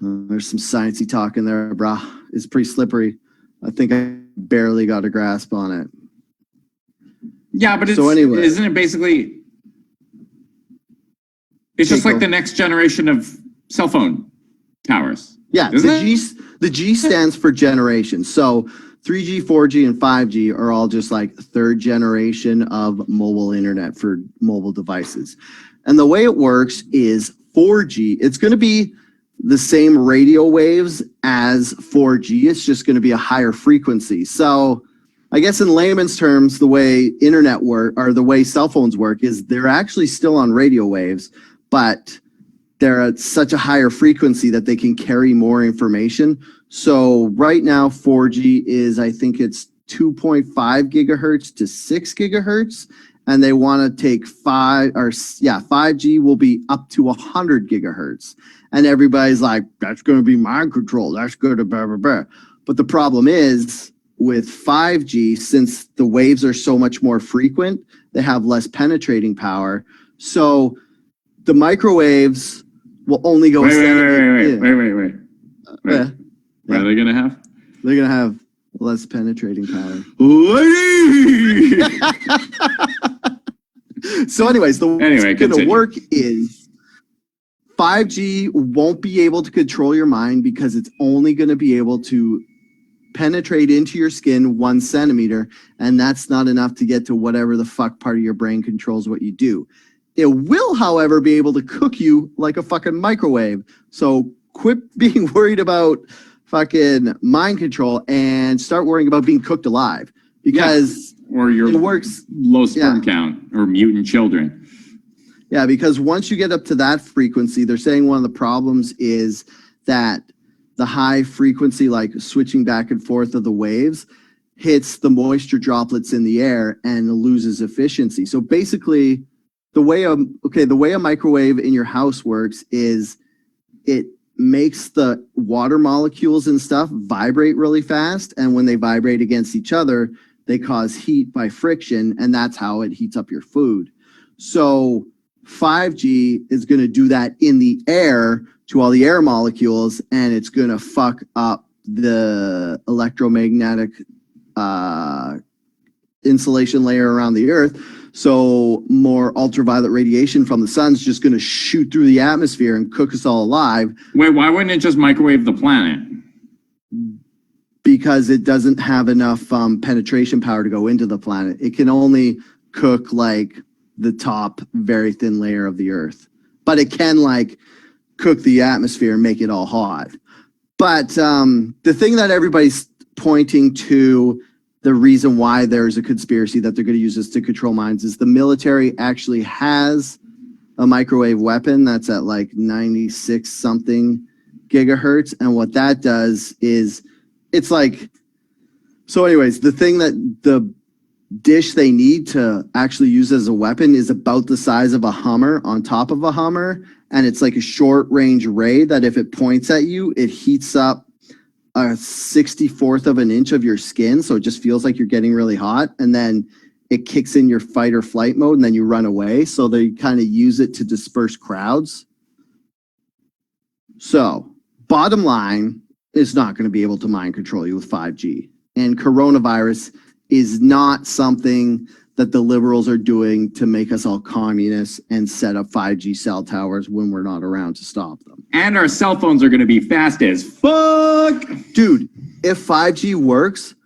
There's some sciencey talk in there, brah. It's pretty slippery. I think I barely got a grasp on it. Yeah, but anyway, isn't it basically... It's just like the next generation of cell phone towers. Yeah, the G stands for generation. So 3G, 4G, and 5G are all just like 3rd generation of mobile internet for mobile devices. And the way it works is 4G, it's going to be the same radio waves as 4G. It's just going to be a higher frequency. So I guess in layman's terms, the way internet work or the way cell phones work is they're actually still on radio waves, but they're at such a higher frequency that they can carry more information. So right now 4G is, I think it's 2.5 gigahertz to 6 gigahertz, and they want to take 5G will be up to 100 gigahertz. And everybody's like, that's going to be mind control. That's going to blah, blah, blah. But the problem is with 5G, since the waves are so much more frequent, they have less penetrating power. So the microwaves will only go. Wait. What are they gonna have? They're gonna have less penetrating power. So, anyways, the way it's gonna work is 5G won't be able to control your mind because it's only gonna be able to penetrate into your skin 1 centimeter, and that's not enough to get to whatever the fuck part of your brain controls what you do. It will, however, be able to cook you like a fucking microwave. So quit being worried about fucking mind control and start worrying about being cooked alive, because or your low sperm count or mutant children. Yeah, because once you get up to that frequency, they're saying one of the problems is that the high frequency, like switching back and forth of the waves, hits the moisture droplets in the air and loses efficiency. So basically, the way a microwave in your house works is it makes the water molecules and stuff vibrate really fast, and when they vibrate against each other, they cause heat by friction, and that's how it heats up your food. So 5G is going to do that in the air to all the air molecules, and it's going to fuck up the electromagnetic insulation layer around the Earth. So more ultraviolet radiation from the sun's just going to shoot through the atmosphere and cook us all alive. Wait, why wouldn't it just microwave the planet? Because it doesn't have enough penetration power to go into the planet. It can only cook like the top very thin layer of the Earth, but it can like cook the atmosphere and make it all hot. But the thing that everybody's pointing to, the reason why there's a conspiracy that they're going to use this to control minds, is the military actually has a microwave weapon that's at like 96 something gigahertz. And what that does is it's like, so anyways, the thing that the dish they need to actually use as a weapon is about the size of a Hummer on top of a Hummer. And it's like a short range ray that if it points at you, it heats up a 64th of an inch of your skin. So it just feels like you're getting really hot. And then it kicks in your fight or flight mode, and then you run away. So they kind of use it to disperse crowds. So bottom line is not going to be able to mind control you with 5G. And coronavirus is not something that the liberals are doing to make us all communists and set up 5G cell towers when we're not around to stop them. And our cell phones are going to be fast as fuck. Dude, if 5G works,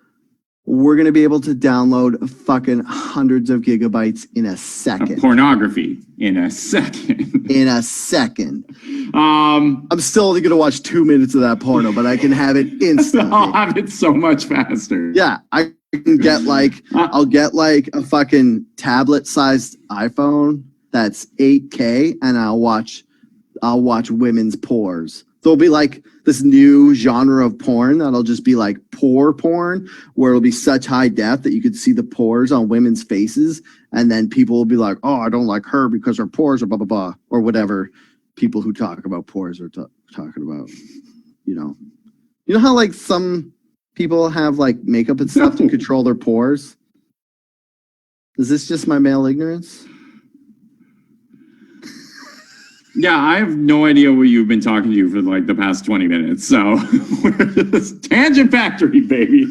we're going to be able to download fucking hundreds of gigabytes in a second. Pornography in a second. In a second. I'm still only going to watch 2 minutes of that porno, but I can have it instantly. I'll have it so much faster. Yeah, I can get like, I'll get like a fucking tablet-sized iPhone that's 8K, and I'll watch women's pores. There'll be like this new genre of porn that'll just be like pore porn, where it'll be such high def that you could see the pores on women's faces, and then people will be like, oh, I don't like her because her pores are blah, blah, blah, or whatever people who talk about pores are talking about, you know. You know how like some people have like makeup and stuff to control their pores? Is this just my male ignorance? Yeah, I have no idea what you've been talking to you for like the past 20 minutes. So tangent factory, baby.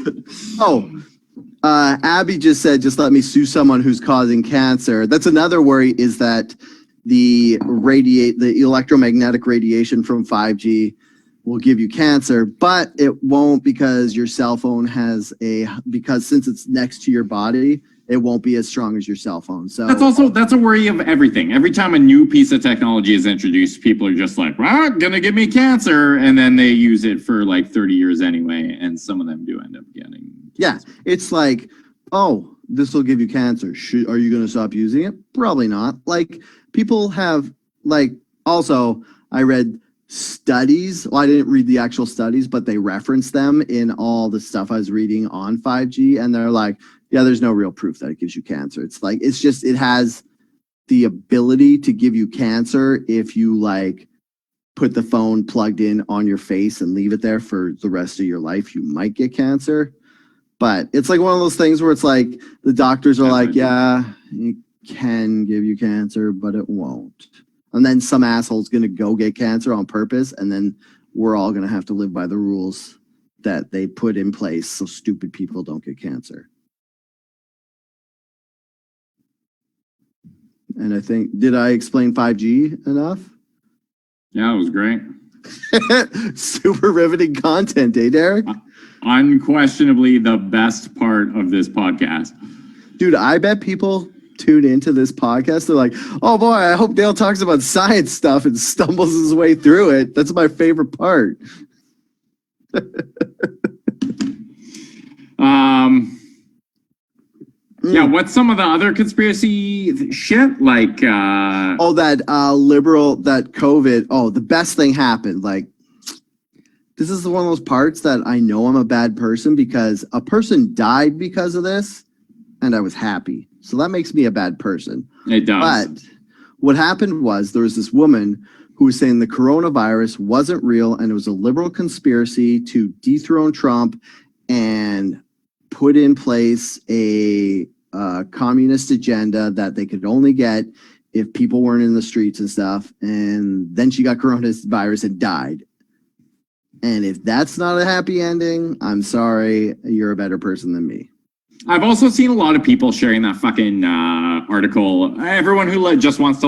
Abby just said, just let me sue someone who's causing cancer. That's another worry, is that the electromagnetic radiation from 5G will give you cancer, but it won't, because your cell phone because since it's next to your body, it won't be as strong as your cell phone. So that's a worry of everything. Every time a new piece of technology is introduced, people are just like, well, gonna give me cancer. And then they use it for like 30 years anyway. And some of them do end up getting cancer. Yeah, it's like, oh, this will give you cancer. Are you going to stop using it? Probably not. Like, people have, like, also, I read studies. Well, I didn't read the actual studies, but they referenced them in all the stuff I was reading on 5G. And they're like, yeah, there's no real proof that it gives you cancer. It's like, it's just, it has the ability to give you cancer if you like put the phone plugged in on your face and leave it there for the rest of your life. You might get cancer. But it's like one of those things where it's like the doctors are like, yeah, it can give you cancer, but it won't. And then some asshole's going to go get cancer on purpose. And then we're all going to have to live by the rules that they put in place so stupid people don't get cancer. And I think, did I explain 5G enough? Yeah, it was great. Super riveting content, eh, Derek? Unquestionably the best part of this podcast. Dude, I bet people tune into this podcast. They're like, oh boy, I hope Dale talks about science stuff and stumbles his way through it. That's my favorite part. Yeah, what's some of the other conspiracy shit? Like, that liberal, that COVID, the best thing happened. Like, this is one of those parts that I know I'm a bad person because a person died because of this and I was happy. So that makes me a bad person. It does. But what happened was there was this woman who was saying the coronavirus wasn't real and it was a liberal conspiracy to dethrone Trump and put in place a communist agenda that they could only get if people weren't in the streets and stuff. And then she got coronavirus and died. And if that's not a happy ending, I'm sorry, you're a better person than me. I've also seen a lot of people sharing that fucking article. Everyone who just wants to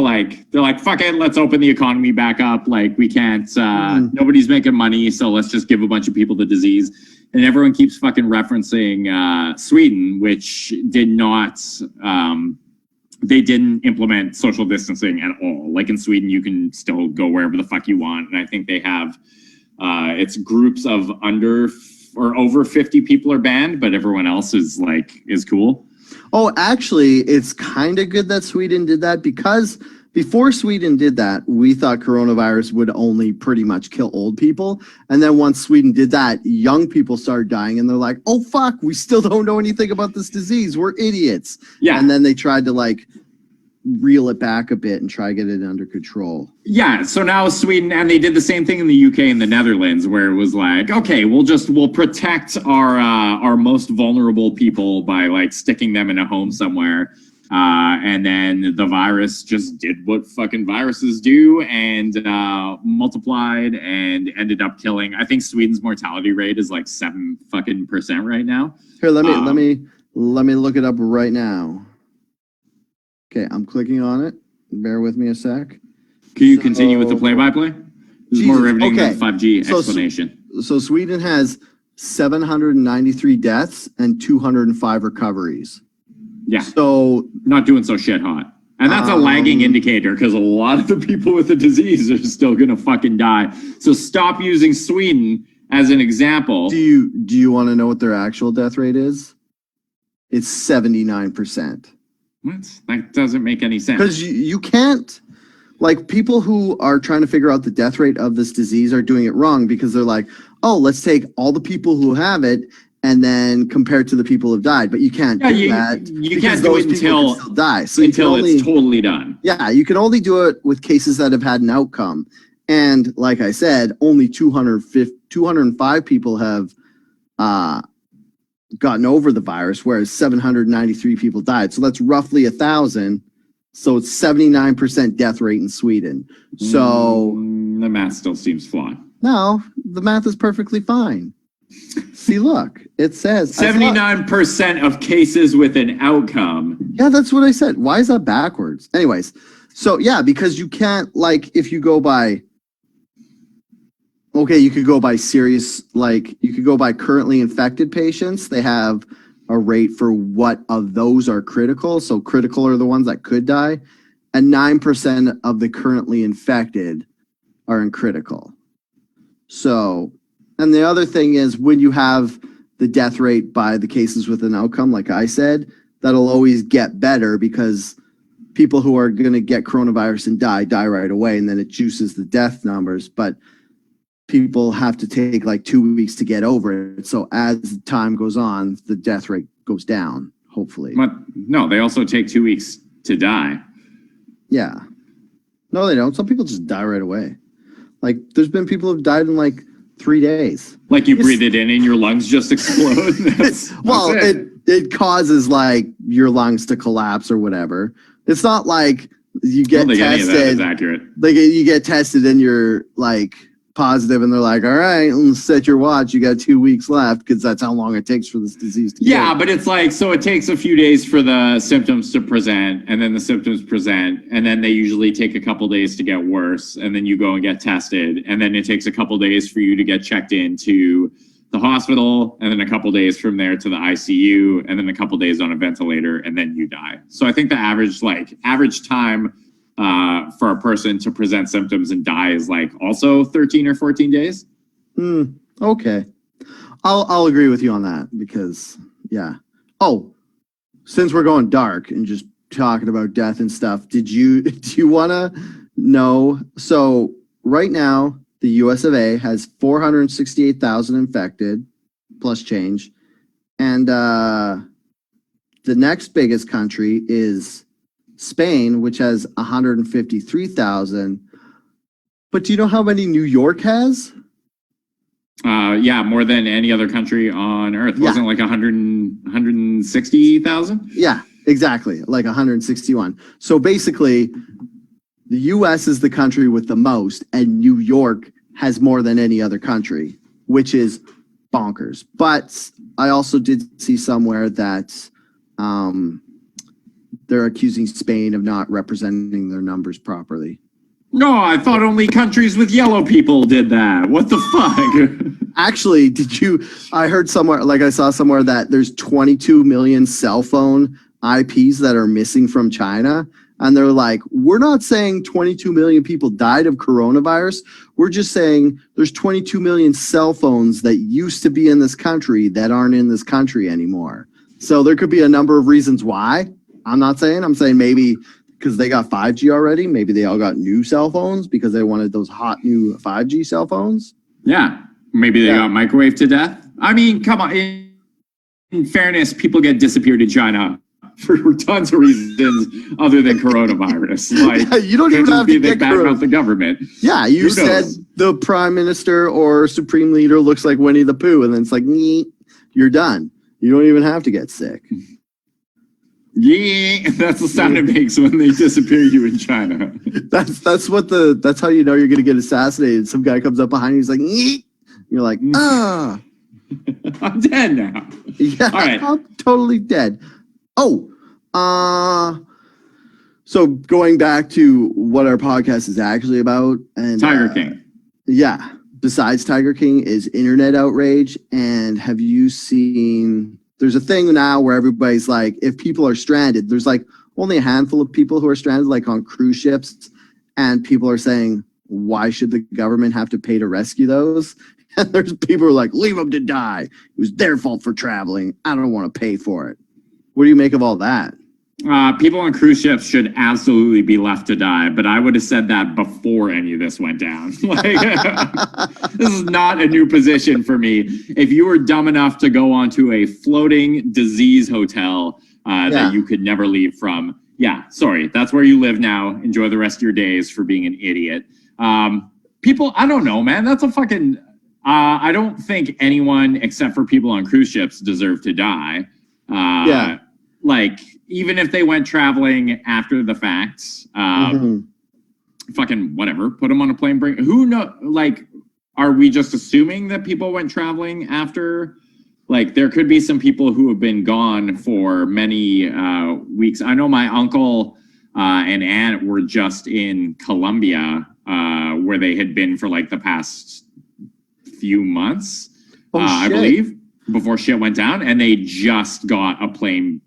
they're like, fuck it, let's open the economy back up. Like, we can't, nobody's making money, so let's just give a bunch of people the disease. And everyone keeps fucking referencing Sweden, which did not, they didn't implement social distancing at all. Like in Sweden, you can still go wherever the fuck you want. And I think they have, it's groups of under or over 50 people are banned, but everyone else is cool. Oh, actually, it's kind of good that Sweden did that because before Sweden did that, we thought coronavirus would only pretty much kill old people. And then once Sweden did that, young people started dying and they're like, oh, fuck, we still don't know anything about this disease. We're idiots. Yeah. And then they tried to reel it back a bit and try to get it under control. Yeah, so now Sweden, and they did the same thing in the UK and the Netherlands, where it was like, okay, we'll protect our most vulnerable people by sticking them in a home somewhere, and then the virus just did what fucking viruses do and multiplied and ended up killing. I think Sweden's mortality rate is 7% right now. Here, let me look it up right now. Okay, I'm clicking on it. Bear with me a sec. Can you continue with the play-by-play? This is more riveting than 5G explanation. So Sweden has 793 deaths and 205 recoveries. Yeah. So not doing so shit hot. And that's a lagging indicator because a lot of the people with the disease are still going to fucking die. So stop using Sweden as an example. Do you want to know what their actual death rate is? It's 79%. What? That doesn't make any sense. Because you can't, people who are trying to figure out the death rate of this disease are doing it wrong because they're like, oh, let's take all the people who have it and then compare it to the people who have died. But you can't do that. You can't do it until die. So until it's totally done. Yeah, you can only do it with cases that have had an outcome. And like I said, only 205 people have gotten over the virus, whereas 793 people died. So that's roughly 1,000. So it's 79% death rate in Sweden. So the math still seems flawed. No, the math is perfectly fine. See, look, it says 79% of cases with an outcome. Yeah, that's what I said. Why is that backwards? Anyways, so yeah, because you can't if you go by. Okay, you could go by you could go by currently infected patients. They have a rate for what of those are critical. So critical are the ones that could die. And 9% of the currently infected are in critical. So, and the other thing is when you have the death rate by the cases with an outcome, like I said, that'll always get better because people who are going to get coronavirus and die right away, and then it juices the death numbers. But people have to take like 2 weeks to get over it. So as time goes on, the death rate goes down, hopefully. But no, they also take 2 weeks to die. Yeah. No, they don't. Some people just die right away. Like, there's been people who've died in like 3 days. Like you breathe it in and your lungs just explode. It causes like your lungs to collapse or whatever. It's not like you get tested. Any of that is accurate. Like you get tested and you're like positive, and they're like, all right, let's set your watch. You got 2 weeks left, because that's how long it takes for this disease to Yeah, go. but it's like, so it takes a few days for the symptoms to present, and then the symptoms present, and then they usually take a couple days to get worse, and then you go and get tested, and then it takes a couple days for you to get checked into the hospital, and then a couple days from there to the ICU, and then a couple days on a ventilator, and then you die. So I think the average time for a person to present symptoms and die is like also 13 or 14 days. Okay. I'll agree with you on that, because yeah. Oh, since we're going dark and just talking about death and stuff, do you want to know? So right now, the US of A has 468,000 infected plus change. And the next biggest country is Spain, which has 153,000. But do you know how many New York has? Yeah, more than any other country on Earth. Wasn't like 160,000? Yeah, exactly. Like 161. So basically, the US is the country with the most, and New York has more than any other country, which is bonkers. But I also did see somewhere that they're accusing Spain of not representing their numbers properly. No, I thought only countries with yellow people did that. What the fuck? Actually, I heard somewhere, like I saw somewhere, that there's 22 million cell phone IPs that are missing from China. And they're like, we're not saying 22 million people died of coronavirus. We're just saying there's 22 million cell phones that used to be in this country that aren't in this country anymore. So there could be a number of reasons why. I'm saying maybe because they got 5G already. Maybe they all got new cell phones because they wanted those hot new 5G cell phones. Yeah. Maybe they got microwaved to death. I mean, come on. In fairness, people get disappeared in China for tons of reasons other than coronavirus. Like, yeah, you don't even have to get badmouth the government. Yeah, you said the prime minister or supreme leader looks like Winnie the Pooh, and then it's like, you're done. You don't even have to get sick. Yeah, that's the sound it makes when they disappear you in China. That's how you know you're gonna get assassinated. Some guy comes up behind you, he's like, you're like, ah. I'm dead now. Yeah, all right. I'm totally dead. Oh, so going back to what our podcast is actually about, and Tiger King. Yeah, besides Tiger King is internet outrage. And have you seen? There's a thing now where everybody's like, if people are stranded, there's like only a handful of people who are stranded, like on cruise ships, and people are saying, why should the government have to pay to rescue those? And there's people who are like, leave them to die. It was their fault for traveling. I don't want to pay for it. What do you make of all that? People on cruise ships should absolutely be left to die, but I would have said that before any of this went down. Like, this is not a new position for me. If you were dumb enough to go onto a floating disease hotel that you could never leave from, sorry, that's where you live now. Enjoy the rest of your days for being an idiot. People, I don't know, man. That's a fucking... I don't think anyone except for people on cruise ships deserve to die. Like, even if they went traveling after the fact, fucking whatever, put them on a plane, who know, like, are we just assuming that people went traveling after? Like, there could be some people who have been gone for many weeks. I know my uncle and aunt were just in Colombia, where they had been for like the past few months, I believe, before shit went down, and they just got a plane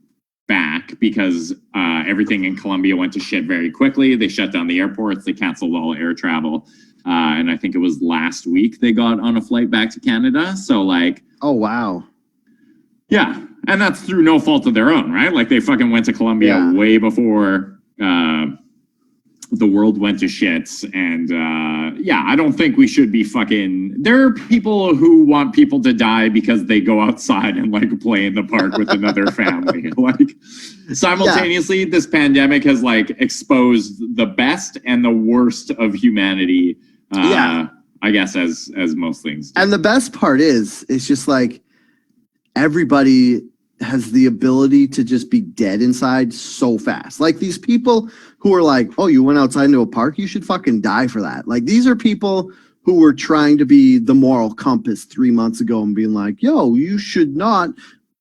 back because everything in Colombia went to shit very quickly. They shut down the airports. They canceled all air travel. And I think it was last week they got on a flight back to Canada. So like... Oh, wow. Yeah. And that's through no fault of their own, right? Like they fucking went to Colombia way before the world went to shits, and yeah, I don't think we should be fucking. There are people who want people to die because they go outside and like play in the park with another family. Like simultaneously, this pandemic has like exposed the best and the worst of humanity. I guess as most things do. And the best part is, it's just like everybody has the ability to just be dead inside so fast. Like these people who are like, oh, you went outside into a park, you should fucking die for that. Like these are people who were trying to be the moral compass 3 months ago and being like, yo, you should not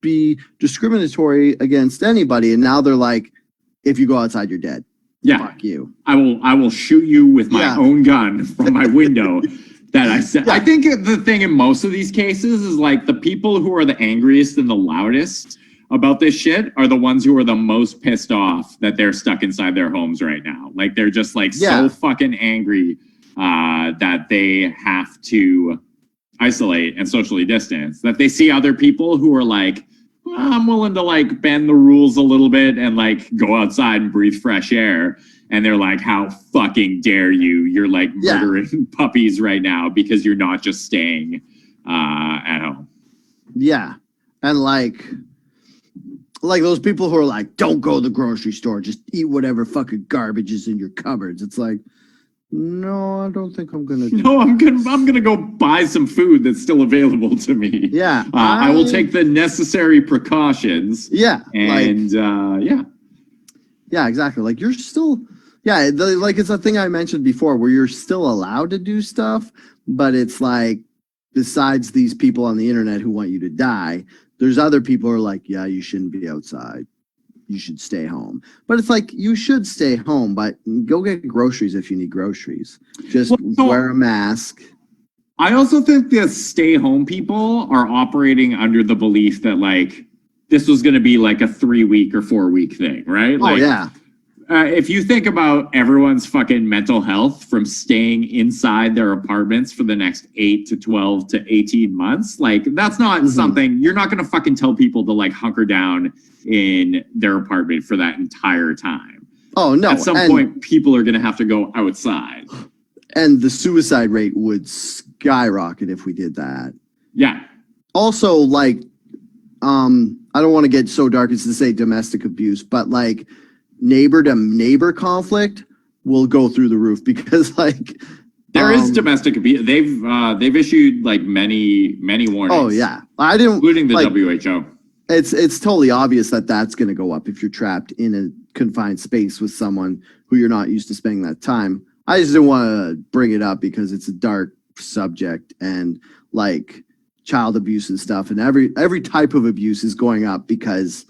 be discriminatory against anybody. And now they're like, if you go outside, you're dead. Yeah. Fuck you. I will shoot you with my own gun from my window. That I said. I think the thing in most of these cases is like the people who are the angriest and the loudest about this shit are the ones who are the most pissed off that they're stuck inside their homes right now. Like they're just like so fucking angry that they have to isolate and socially distance, that they see other people who are like, well, I'm willing to like bend the rules a little bit and like go outside and breathe fresh air. And they're like, how fucking dare you? You're like murdering puppies right now because you're not just staying at home. Yeah. And like those people who are like, don't go to the grocery store, just eat whatever fucking garbage is in your cupboards. It's like, no, I don't think I'm gonna do No, I'm gonna go buy some food that's still available to me. Yeah. I will take the necessary precautions. Yeah. And yeah, exactly. Like you're still like it's a thing I mentioned before where you're still allowed to do stuff, but it's like besides these people on the internet who want you to die, there's other people who are like, yeah, you shouldn't be outside. You should stay home. But it's like you should stay home, but go get groceries if you need groceries. Just wear a mask. I also think the stay home people are operating under the belief that like this was going to be like a 3-week or 4-week thing, right? Like, if you think about everyone's fucking mental health from staying inside their apartments for the next 8 to 12 to 18 months, like that's not something you're not going to fucking tell people to like hunker down in their apartment for that entire time. Oh, no. At some point, people are going to have to go outside. And the suicide rate would skyrocket if we did that. Yeah. Also, like, I don't want to get so dark as to say domestic abuse, but like neighbor to neighbor conflict will go through the roof because like there is domestic abuse. They've issued like many warnings. Oh yeah, I didn't, including the like, WHO. It's totally obvious that that's going to go up if you're trapped in a confined space with someone who you're not used to spending that time. I just didn't want to bring it up because it's a dark subject and like child abuse and stuff, and every type of abuse is going up because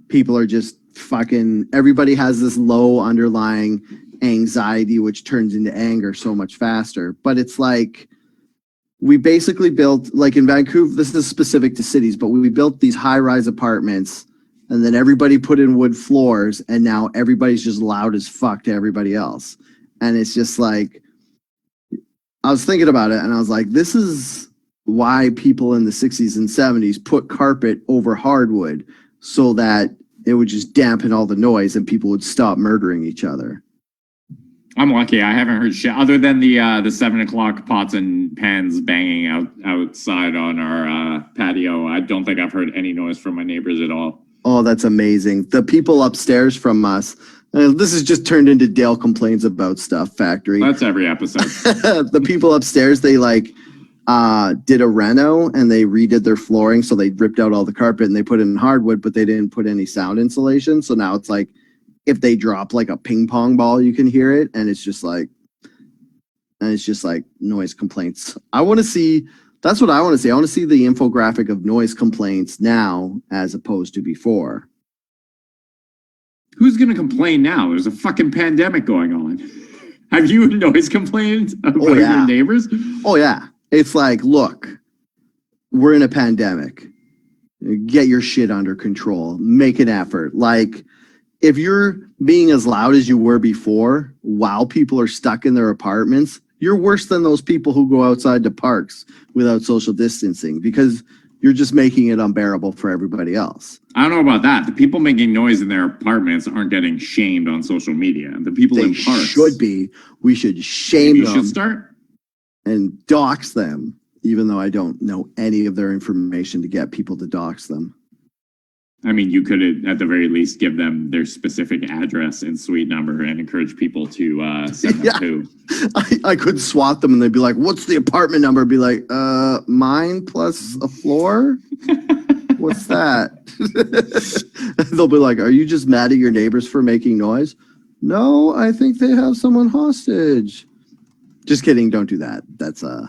people are just fucking, everybody has this low underlying anxiety which turns into anger so much faster. But it's like we basically built, like in Vancouver, this is specific to cities, but we built these high-rise apartments and then everybody put in wood floors and now everybody's just loud as fuck to everybody else. And it's just like, I was thinking about it and I was like, this is why people in the 60s and 70s put carpet over hardwood so that it would just dampen all the noise and people would stop murdering each other. I'm lucky. I haven't heard shit other than the 7 o'clock pots and pans banging outside on our patio. I don't think I've heard any noise from my neighbors at all. Oh, that's amazing. The people upstairs from us, this has just turned into Dale Complains About Stuff Factory. That's every episode. The people upstairs, they like did a reno and they redid their flooring. So they ripped out all the carpet and they put in hardwood, but they didn't put any sound insulation. So now it's like, if they drop like a ping pong ball, you can hear it. And it's just like noise complaints. I want to see, that's what I want to see. I want to see the infographic of noise complaints now as opposed to before. Who's going to complain now? There's a fucking pandemic going on. Have you noise complained about your neighbors? Oh, yeah. It's like, look, we're in a pandemic. Get your shit under control. Make an effort. Like, if you're being as loud as you were before while people are stuck in their apartments, you're worse than those people who go outside to parks without social distancing because You're just making it unbearable for everybody else. I don't know about that. The people making noise in their apartments aren't getting shamed on social media. The people They in parks should be. We should shame maybe them should start. and dox them, even though I don't know any of their information to get people to dox them. I mean, you could at the very least give them their specific address and suite number and encourage people to send them Yeah. to. I could swat them and they'd be like, "What's the apartment number?" I'd be like, mine plus a floor? What's that?" They'll be like, "Are you just mad at your neighbors for making noise?" "No, I think they have someone hostage." Just kidding. Don't do that. That's it's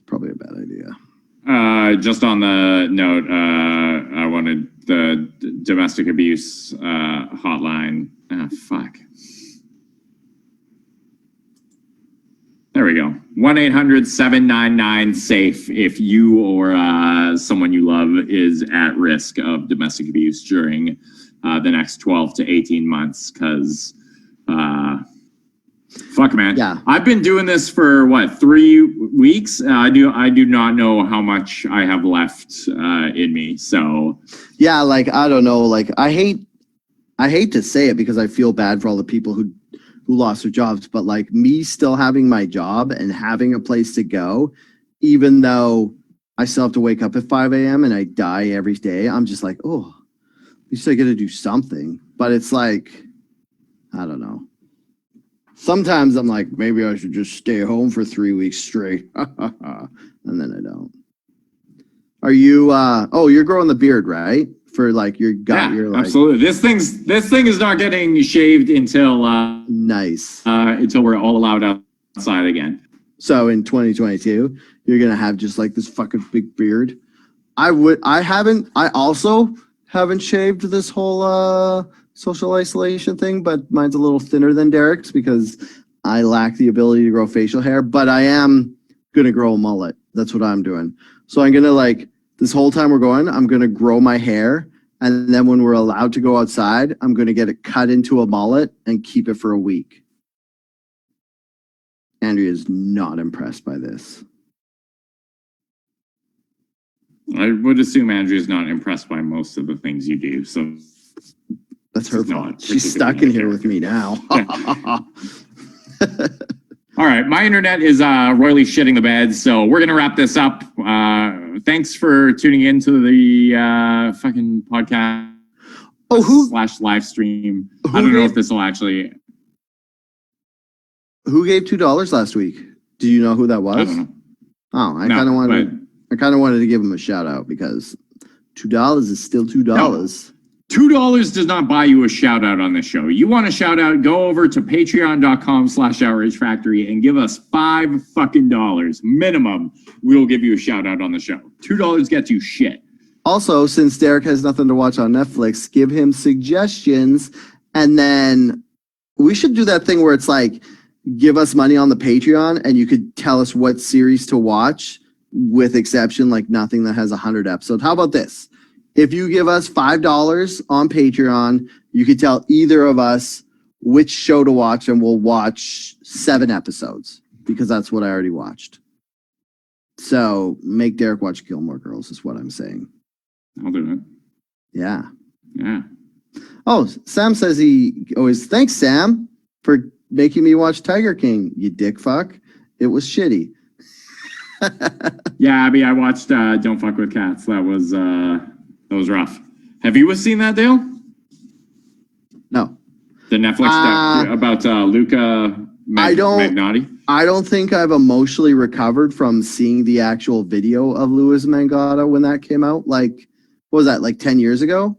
probably a bad idea. Just on the note, I wanted the domestic abuse hotline. Fuck. There we go. 1-800-799-SAFE if you or someone you love is at risk of domestic abuse during the next 12 to 18 months. Because, fuck, man. Yeah. I've been doing this for, 3 weeks? I do not know how much I have left in me. So, Yeah, like I don't know. Like I hate to say it because I feel bad for all the people who lost their jobs, but like me still having my job and having a place to go, even though I still have to wake up at 5 a.m. and I die every day, I'm just like, oh, at least I get to do something. But it's like, I don't know. Sometimes I'm like, maybe I should just stay home for 3 weeks straight. And then I don't. Are you, you're growing the beard, right? For like your gut, yeah, you're like, absolutely. This thing is not getting shaved until nice. Until we're all allowed outside again. So in 2022, you're gonna have just like this fucking big beard. I also haven't shaved this whole social isolation thing, but mine's a little thinner than Derek's because I lack the ability to grow facial hair, but I am gonna grow a mullet. That's what I'm doing. So I'm gonna like, this whole time we're going, I'm going to grow my hair. And then when we're allowed to go outside, I'm going to get it cut into a mullet and keep it for a week. Andrea is not impressed by this. I would assume Andrea's not impressed by most of the things you do. So that's her fault. She's stuck in here with me now. All right, my internet is royally shitting the bed, so we're gonna wrap this up. Thanks for tuning in to the fucking podcast. / live stream. I don't know if this will actually. Who gave $2 last week? Do you know who that was? I don't know. Oh, I kind of wanted to give him a shout out because $2 is still $2. No. $2 does not buy you a shout out on this show. You want a shout out, go over to patreon.com/Outrage Factory and give us $5 fucking minimum. We'll give you a shout out on the show. $2 gets you shit. Also, since Derek has nothing to watch on Netflix, give him suggestions. And then we should do that thing where it's like, give us money on the Patreon and you could tell us what series to watch with exception, like nothing that has 100 episodes. How about this? If you give us $5 on Patreon, you could tell either of us which show to watch, and we'll watch 7 episodes because that's what I already watched. So make Derek watch Gilmore Girls is what I'm saying. I'll do it. Yeah. Yeah. Oh, Sam says thanks, Sam, for making me watch Tiger King, you dick fuck. It was shitty. Yeah, Abby, I watched Don't Fuck with Cats. That was rough. Have you seen that, Dale? No. The Netflix about Luca Magnotti? I don't think I've emotionally recovered from seeing the actual video of Louis Mangata when that came out. Like, what was that, like 10 years ago?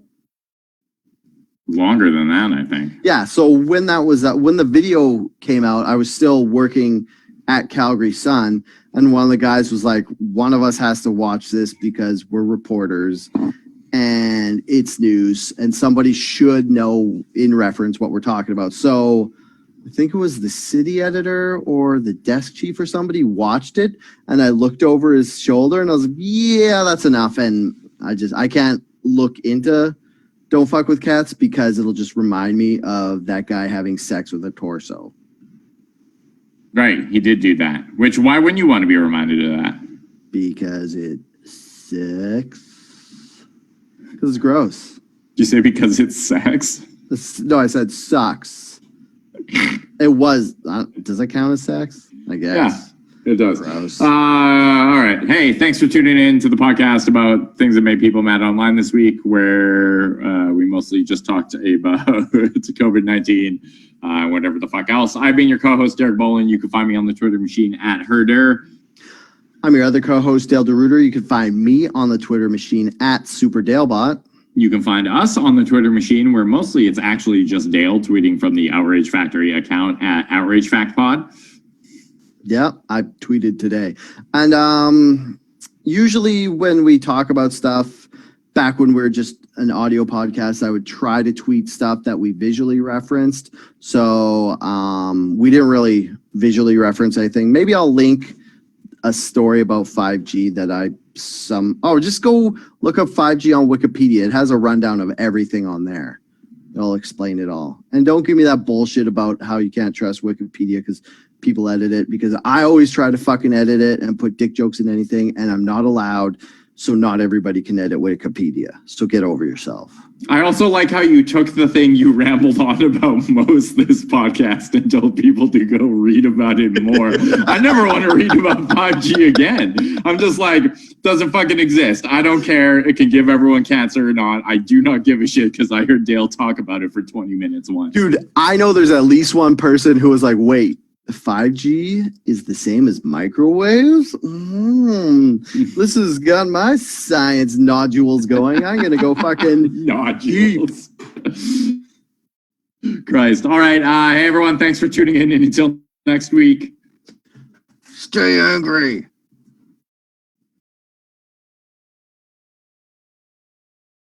Longer than that, I think. Yeah, so when the video came out, I was still working at Calgary Sun, and one of the guys was like, one of us has to watch this because we're reporters and it's news and somebody should know in reference what we're talking about. So I think it was the city editor or the desk chief or somebody watched it, and I looked over his shoulder and I was like, yeah, that's enough. And I can't look into Don't Fuck with Cats because it'll just remind me of that guy having sex with a torso. Right, he did do that. Why wouldn't you want to be reminded of that? Because it 6. Because it's gross. Did you say because it's sex? No, I said sucks. It was. Does that count as sex? I guess. Yeah, it does. Gross. All right. Hey, thanks for tuning in to the podcast about things that made people mad online this week, where we mostly just talked about COVID-19, whatever the fuck else. I've been your co-host, Derek Bolin. You can find me on the Twitter machine at Herder. I'm your other co-host, Dale DeRuiter. You can find me on the Twitter machine at SuperDaleBot. You can find us on the Twitter machine, where mostly it's actually just Dale tweeting from the Outrage Factory account at Outrage Fact Pod. Yeah, I tweeted today. And usually when we talk about stuff, back when we were just an audio podcast, I would try to tweet stuff that we visually referenced. So we didn't really visually reference anything. Maybe I'll link a story about 5G that just go look up 5G on Wikipedia. It has a rundown of everything on there. It'll explain it all. And don't give me that bullshit about how you can't trust Wikipedia because people edit it, because I always try to fucking edit it and put dick jokes in anything, and I'm not allowed. So not everybody can edit Wikipedia. So get over yourself. I also like how you took the thing you rambled on about most this podcast and told people to go read about it more. I never want to read about 5G again. I'm just like, doesn't fucking exist. I don't care. It can give everyone cancer or not. I do not give a shit because I heard Dale talk about it for 20 minutes once. Dude, I know there's at least one person who was like, wait, 5G is the same as microwaves? This has got my science nodules going. I'm going to go fucking nodules. Christ. All right. Hey, everyone. Thanks for tuning in. And until next week, stay angry.